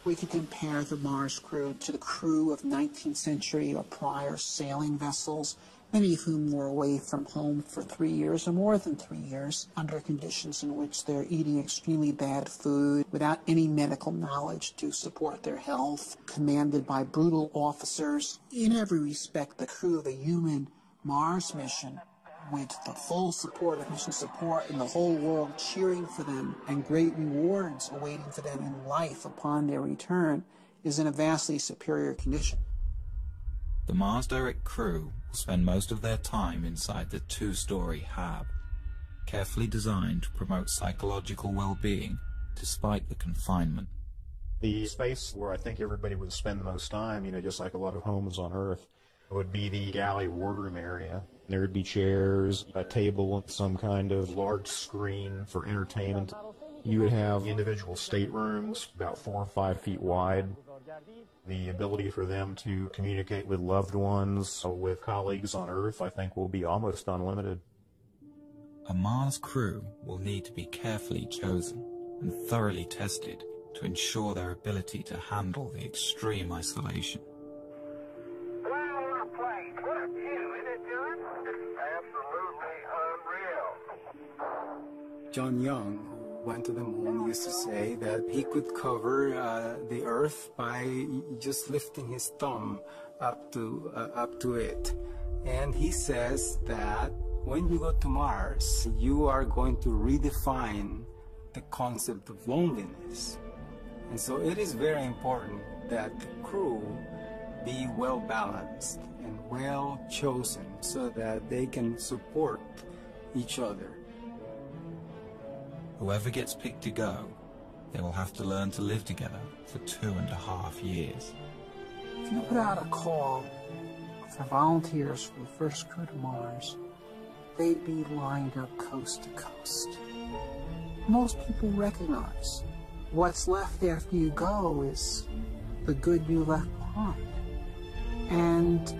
We could compare the Mars crew to the crew of 19th century or prior sailing vessels, many of whom were away from home for 3 years or more than 3 years, under conditions in which they're eating extremely bad food, without any medical knowledge to support their health, commanded by brutal officers. In every respect, the crew of a human Mars mission, with the full support of mission support and the whole world cheering for them and great rewards awaiting for them in life upon their return, is in a vastly superior condition. The Mars Direct crew will spend most of their time inside the 2-story hab, carefully designed to promote psychological well-being despite the confinement. The space where I think everybody would spend the most time, just like a lot of homes on Earth, would be the galley wardroom area. There would be chairs, a table, and some kind of large screen for entertainment. You would have individual staterooms, about 4 or 5 feet wide. The ability for them to communicate with loved ones, with colleagues on Earth, I think will be almost unlimited. A Mars crew will need to be carefully chosen and thoroughly tested to ensure their ability to handle the extreme isolation. John Young, who went to the moon, used to say that he could cover the Earth by just lifting his thumb up to it. And he says that when you go to Mars, you are going to redefine the concept of loneliness. And so it is very important that the crew be well balanced and well chosen so that they can support each other. Whoever gets picked to go, they will have to learn to live together for 2.5 years. If you put out a call for volunteers for the first crew to Mars, they'd be lined up coast to coast. Most people recognize what's left after you go is the good you left behind. And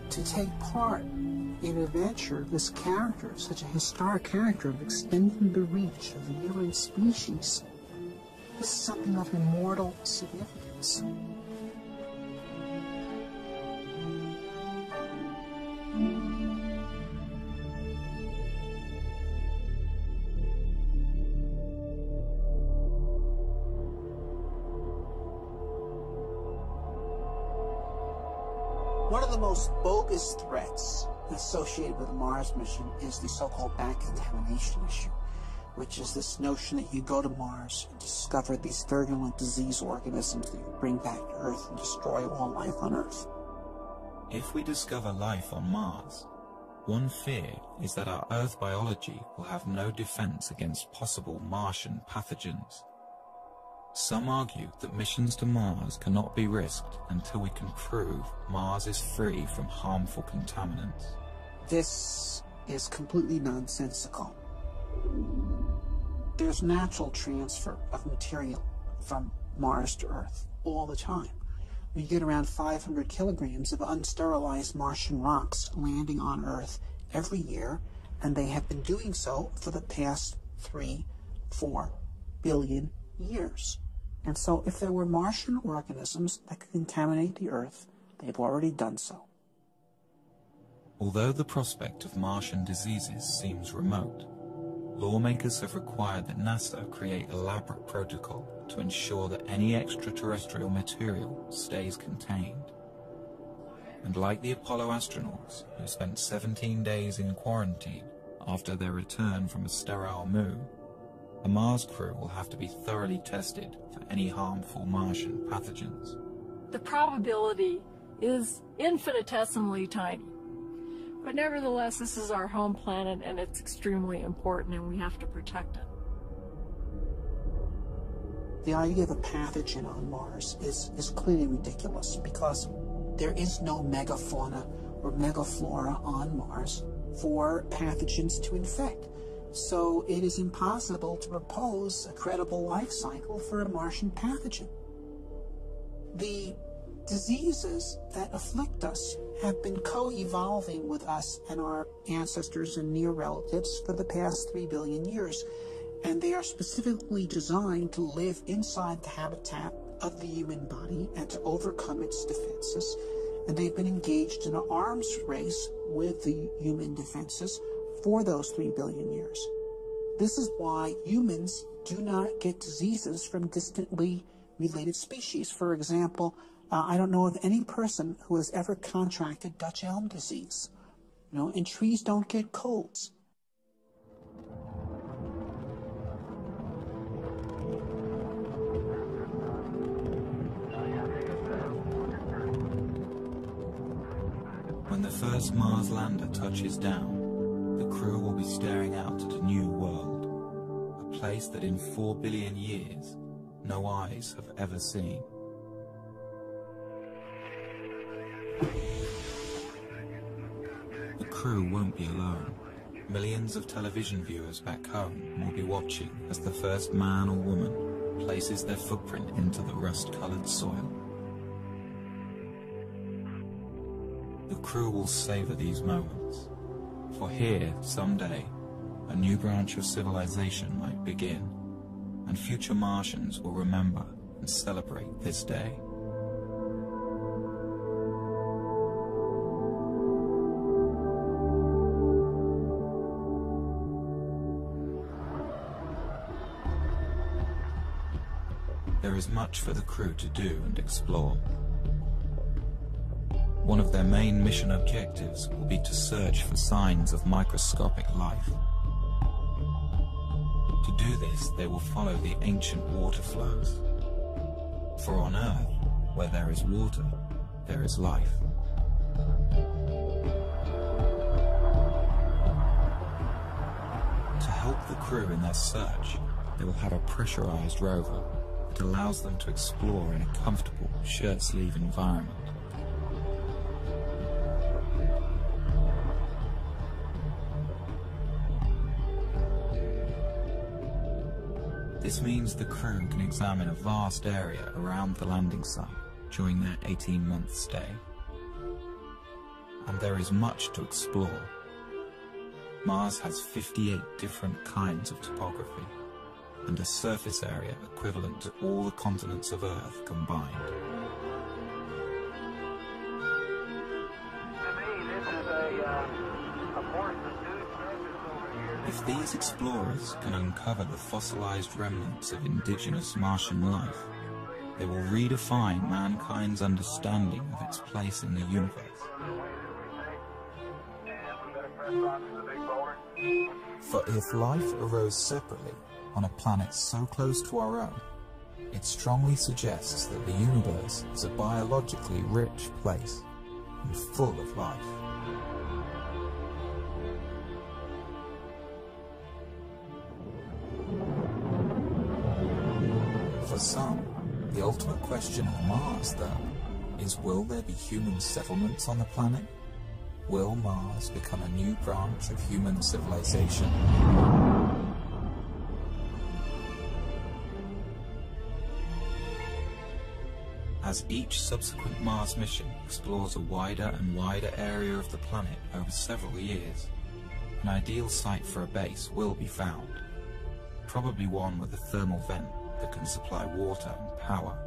to take part in a venture, this character, such a historic character of extending the reach of the human species, this is something of immortal significance. One of the most bogus threats associated with the Mars mission is the so-called back contamination issue, which is this notion that you go to Mars and discover these virulent disease organisms that you bring back to Earth and destroy all life on Earth. If we discover life on Mars, one fear is that our Earth biology will have no defense against possible Martian pathogens. Some argue that missions to Mars cannot be risked until we can prove Mars is free from harmful contaminants. This is completely nonsensical. There's natural transfer of material from Mars to Earth all the time. We get around 500 kilograms of unsterilized Martian rocks landing on Earth every year, and they have been doing so for the past 3-4 billion years. And so if there were Martian organisms that could contaminate the Earth, they've already done so. Although the prospect of Martian diseases seems remote, lawmakers have required that NASA create elaborate protocol to ensure that any extraterrestrial material stays contained. And like the Apollo astronauts, who spent 17 days in quarantine after their return from a sterile moon, a Mars crew will have to be thoroughly tested for any harmful Martian pathogens. The probability is infinitesimally tiny. But nevertheless, this is our home planet, and it's extremely important, and we have to protect it. The idea of a pathogen on Mars is clearly ridiculous because there is no megafauna or megaflora on Mars for pathogens to infect. So it is impossible to propose a credible life cycle for a Martian pathogen. The diseases that afflict us have been co-evolving with us and our ancestors and near relatives for the past 3 billion years, and they are specifically designed to live inside the habitat of the human body and to overcome its defenses, and they've been engaged in an arms race with the human defenses for those 3 billion years. This is why humans do not get diseases from distantly related species. For example, I don't know of any person who has ever contracted Dutch elm disease. And trees don't get colds. When the first Mars lander touches down, the crew will be staring out at a new world, a place that in 4 billion years, no eyes have ever seen. The crew won't be alone. Millions of television viewers back home will be watching as the first man or woman places their footprint into the rust-colored soil. The crew will savor these moments, for here, someday, a new branch of civilization might begin. and future Martians will remember and celebrate this day. There is much for the crew to do and explore. One of their main mission objectives will be to search for signs of microscopic life. To do this, they will follow the ancient water flows. For on Earth, where there is water, there is life. To help the crew in their search, they will have a pressurized rover that allows them to explore in a comfortable shirt-sleeve environment. This means the crew can examine a vast area around the landing site during their 18-month stay. And there is much to explore. Mars has 58 different kinds of topography, and a surface area equivalent to all the continents of Earth combined. If these explorers can uncover the fossilized remnants of indigenous Martian life, they will redefine mankind's understanding of its place in the universe. For if life arose separately on a planet so close to our own, it strongly suggests that the universe is a biologically rich place and full of life. For some, the ultimate question on Mars, though, is will there be human settlements on the planet? Will Mars become a new branch of human civilization? As each subsequent Mars mission explores a wider and wider area of the planet over several years, an ideal site for a base will be found, probably one with a thermal vent that can supply water and power.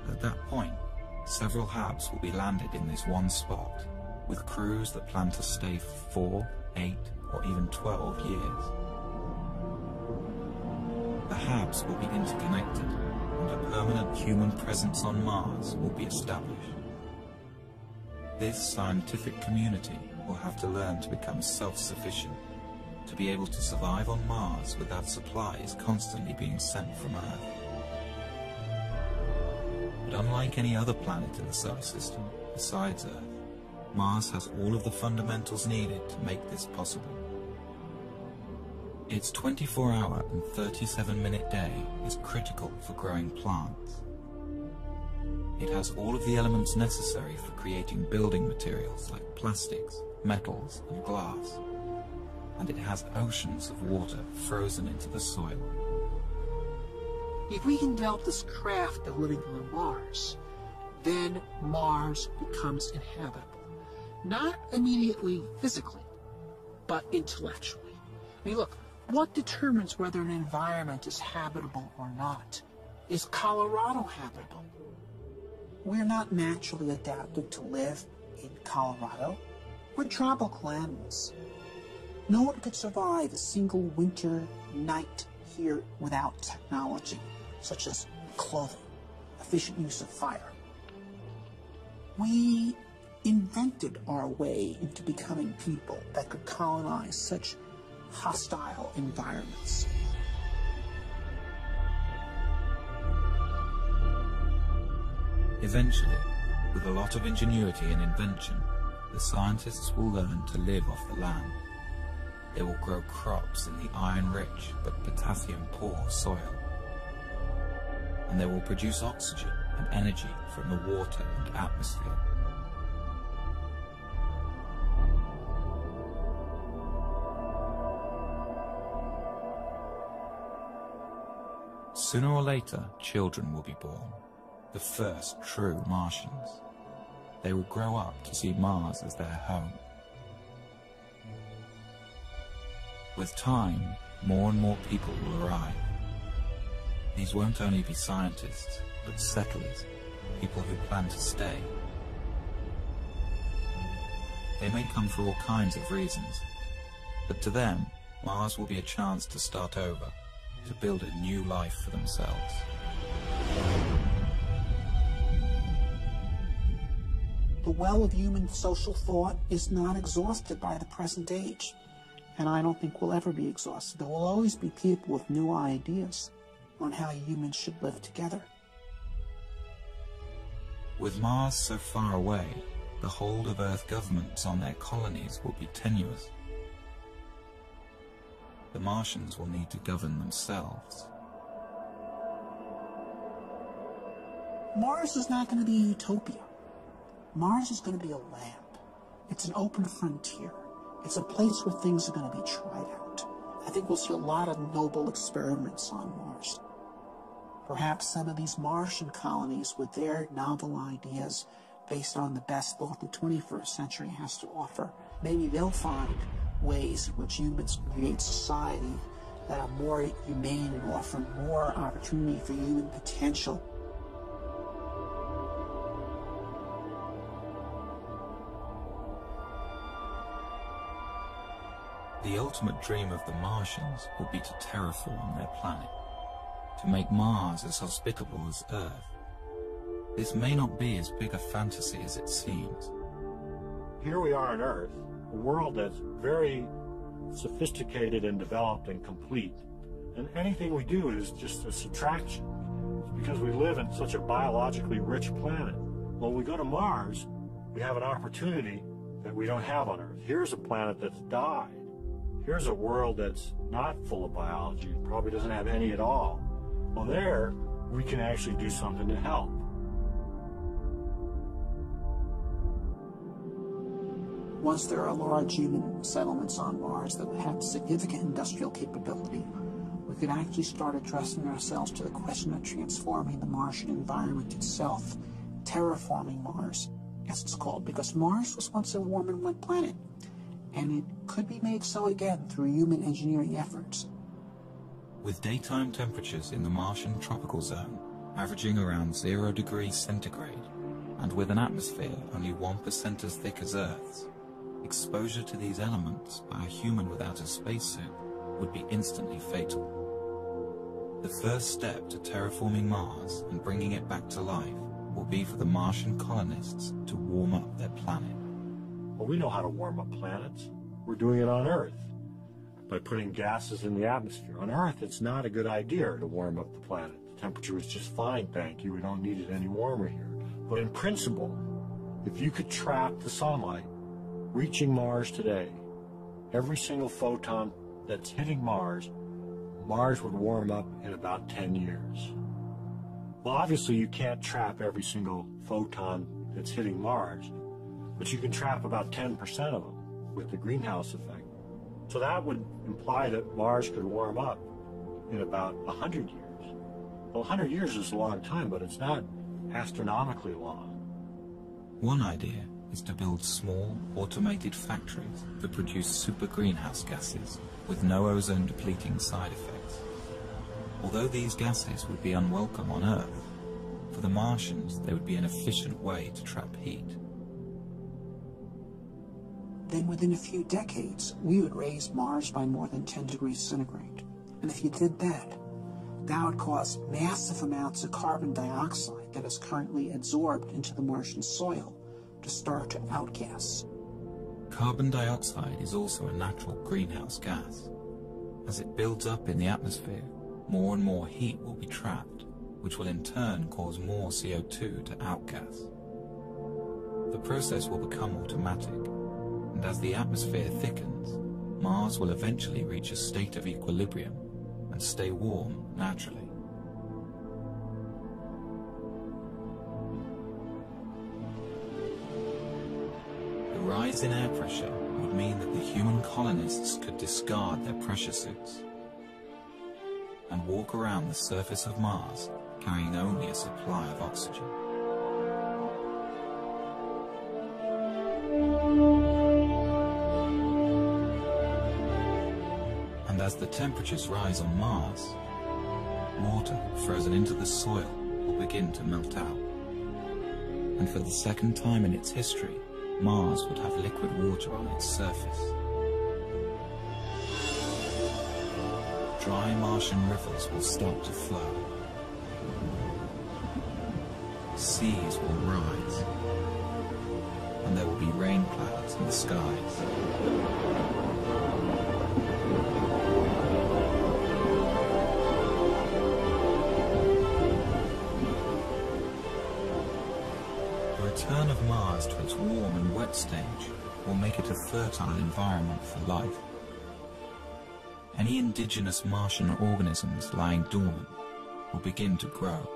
At that point, several HABs will be landed in this one spot, with crews that plan to stay for 4, 8, or even 12 years. The HABs will be interconnected, and a permanent human presence on Mars will be established. This scientific community will have to learn to become self-sufficient, to be able to survive on Mars without supplies constantly being sent from Earth. But unlike any other planet in the solar system, besides Earth, Mars has all of the fundamentals needed to make this possible. Its 24-hour and 37-minute day is critical for growing plants. It has all of the elements necessary for creating building materials like plastics, metals, and glass. And it has oceans of water frozen into the soil. If we can develop this craft of living on Mars, then Mars becomes inhabitable. Not immediately physically, but intellectually. I mean, look, what determines whether an environment is habitable or not? Is Colorado habitable? We're not naturally adapted to live in Colorado. We're tropical animals. No one could survive a single winter night here without technology, such as clothing, efficient use of fire. We invented our way into becoming people that could colonize such hostile environments. Eventually, with a lot of ingenuity and invention, the scientists will learn to live off the land. They will grow crops in the iron-rich but potassium-poor soil. And they will produce oxygen and energy from the water and atmosphere. Sooner or later, children will be born, the first true Martians. They will grow up to see Mars as their home. With time, more and more people will arrive. These won't only be scientists, but settlers, people who plan to stay. They may come for all kinds of reasons, but to them, Mars will be a chance to start over, to build a new life for themselves. The well of human social thought is not exhausted by the present age, and I don't think will ever be exhausted. There will always be people with new ideas on how humans should live together. With Mars so far away, the hold of Earth governments on their colonies will be tenuous. The Martians will need to govern themselves. Mars is not going to be a utopia. Mars is going to be a lamp. It's an open frontier. It's a place where things are going to be tried out. I think we'll see a lot of noble experiments on Mars. Perhaps some of these Martian colonies with their novel ideas based on the best thought the 21st century has to offer, maybe they'll find ways in which humans create society that are more humane and offer more opportunity for human potential. The ultimate dream of the Martians will be to terraform their planet, to make Mars as hospitable as Earth. This may not be as big a fantasy as it seems. Here we are on Earth, a world that's very sophisticated and developed and complete. And anything we do is just a subtraction. It's because we live in such a biologically rich planet. When we go to Mars, we have an opportunity that we don't have on Earth. Here's a planet that's died. Here's a world that's not full of biology, probably doesn't have any at all. Well, there, we can actually do something to help. Once there are large human settlements on Mars that would have significant industrial capability, we could actually start addressing ourselves to the question of transforming the Martian environment itself, terraforming Mars, as it's called, because Mars was once a warm and wet planet, and it could be made so again through human engineering efforts. With daytime temperatures in the Martian tropical zone averaging around 0 degrees centigrade, and with an atmosphere only 1% as thick as Earth's, exposure to these elements by a human without a spacesuit would be instantly fatal. The first step to terraforming Mars and bringing it back to life will be for the Martian colonists to warm up their planet. Well, we know how to warm up planets. We're doing it on Earth by putting gases in the atmosphere. On Earth, it's not a good idea to warm up the planet. The temperature is just fine, thank you. We don't need it any warmer here. But in principle, if you could trap the sunlight reaching Mars today, every single photon that's hitting Mars, Mars would warm up in about 10 years. Well, obviously, you can't trap every single photon that's hitting Mars, but you can trap about 10% of them with the greenhouse effect. So that would imply that Mars could warm up in about 100 years. Well, 100 years is a long time, but it's not astronomically long. One idea is to build small, automated factories that produce super greenhouse gases with no ozone-depleting side effects. Although these gases would be unwelcome on Earth, for the Martians they would be an efficient way to trap heat. Then within a few decades, we would raise Mars by more than 10 degrees centigrade. And if you did that, that would cause massive amounts of carbon dioxide that is currently absorbed into the Martian soil to start to outgas. Carbon dioxide is also a natural greenhouse gas. As it builds up in the atmosphere, more and more heat will be trapped, which will in turn cause more CO2 to outgas. The process will become automatic, and as the atmosphere thickens, Mars will eventually reach a state of equilibrium and stay warm naturally. The rise in air pressure would mean that the human colonists could discard their pressure suits and walk around the surface of Mars carrying only a supply of oxygen. And as the temperatures rise on Mars, water frozen into the soil will begin to melt out. And for the second time in its history, Mars would have liquid water on its surface. Dry Martian rivers will start to flow. Seas will rise. And there will be rain clouds in the skies. The return of Mars to its warm and wet stage will make it a fertile environment for life. Any indigenous Martian organisms lying dormant will begin to grow,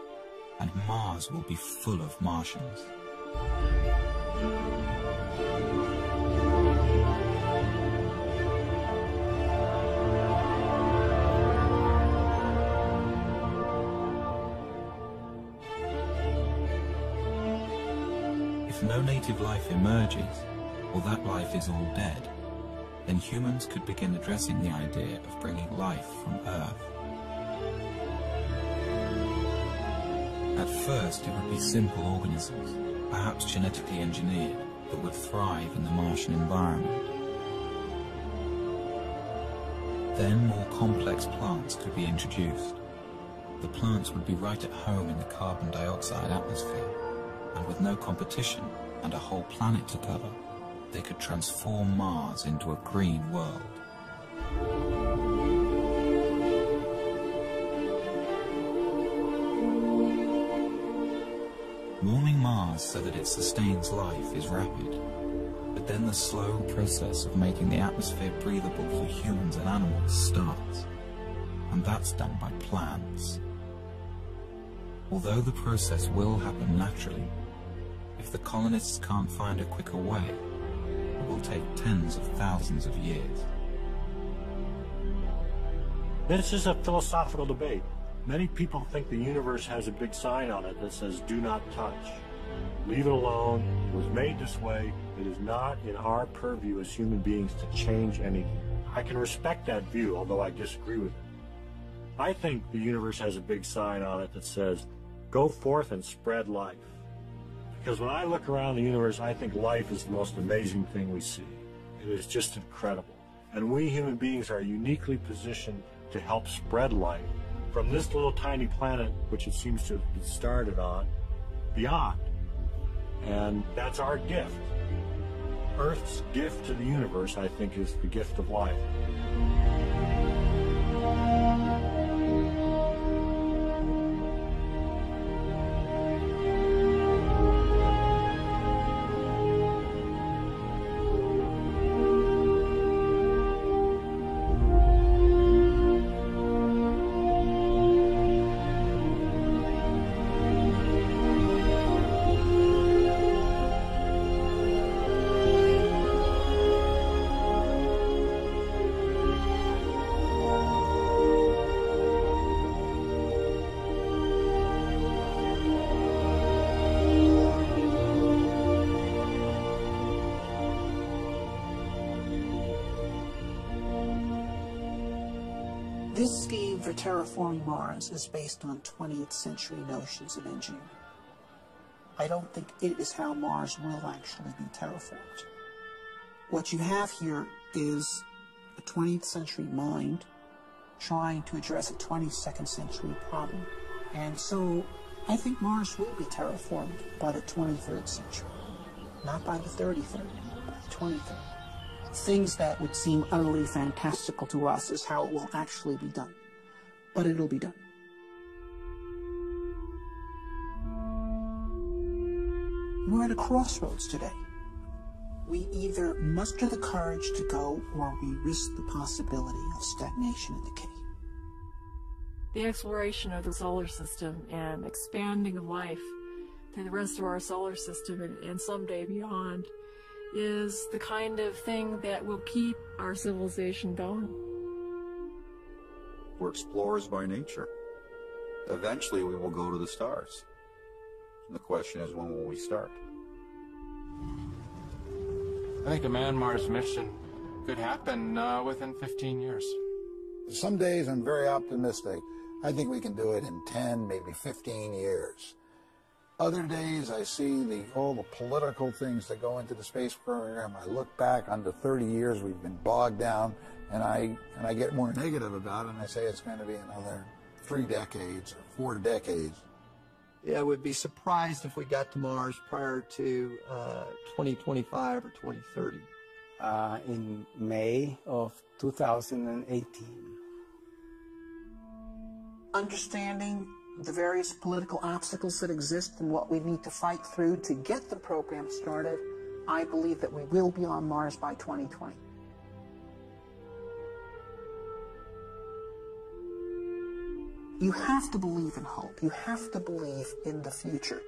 and Mars will be full of Martians. If no native life emerges, or that life is all dead, then humans could begin addressing the idea of bringing life from Earth. At first, it would be simple organisms, perhaps genetically engineered, that would thrive in the Martian environment. Then more complex plants could be introduced. The plants would be right at home in the carbon dioxide atmosphere, and with no competition and a whole planet to cover, they could transform Mars into a green world. Warming Mars so that it sustains life is rapid, but then the slow process of making the atmosphere breathable for humans and animals starts, and that's done by plants. Although the process will happen naturally, if the colonists can't find a quicker way, it will take tens of thousands of years. This is a philosophical debate. Many people think the universe has a big sign on it that says, "Do not touch. Leave it alone. It was made this way. It is not in our purview as human beings to change anything." I can respect that view, although I disagree with it. I think the universe has a big sign on it that says, "Go forth and spread life." Because when I look around the universe, I think life is the most amazing thing we see. It is just incredible. And we human beings are uniquely positioned to help spread life from this little tiny planet, which it seems to have been started on, beyond. And that's our gift. Earth's gift to the universe, I think, is the gift of life. This scheme for terraforming Mars is based on 20th century notions of engineering. I don't think it is how Mars will actually be terraformed. What you have here is a 20th century mind trying to address a 22nd century problem. And so I think Mars will be terraformed by the 23rd century, not by the 33rd, by the 23rd. Things that would seem utterly fantastical to us is how it will actually be done. But it'll be done. We're at a crossroads today. We either muster the courage to go, or we risk the possibility of stagnation and decay. The exploration of the solar system and expanding of life through the rest of our solar system and someday beyond is the kind of thing that will keep our civilization going. We're explorers by nature. Eventually we will go to the stars. And the question is, when will we start? I think a manned-Mars mission could happen within 15 years. Some days I'm very optimistic. I think we can do it in 10, maybe 15 years. Other days I see all the political things that go into the space program. I look back on the 30 years we've been bogged down, and I get more negative about it, and I say it's going to be another 3 decades or 4 decades. Yeah, I would be surprised if we got to Mars prior to 2025 or 2030. In May of 2018. Understanding the various political obstacles that exist and what we need to fight through to get the program started, I believe that we will be on Mars by 2020. You have to believe in hope. You have to believe in the future.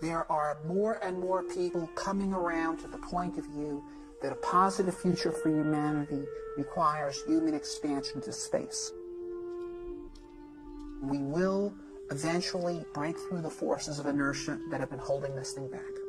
There are more and more people coming around to the point of view that a positive future for humanity requires human expansion to space. We will eventually break through the forces of inertia that have been holding this thing back.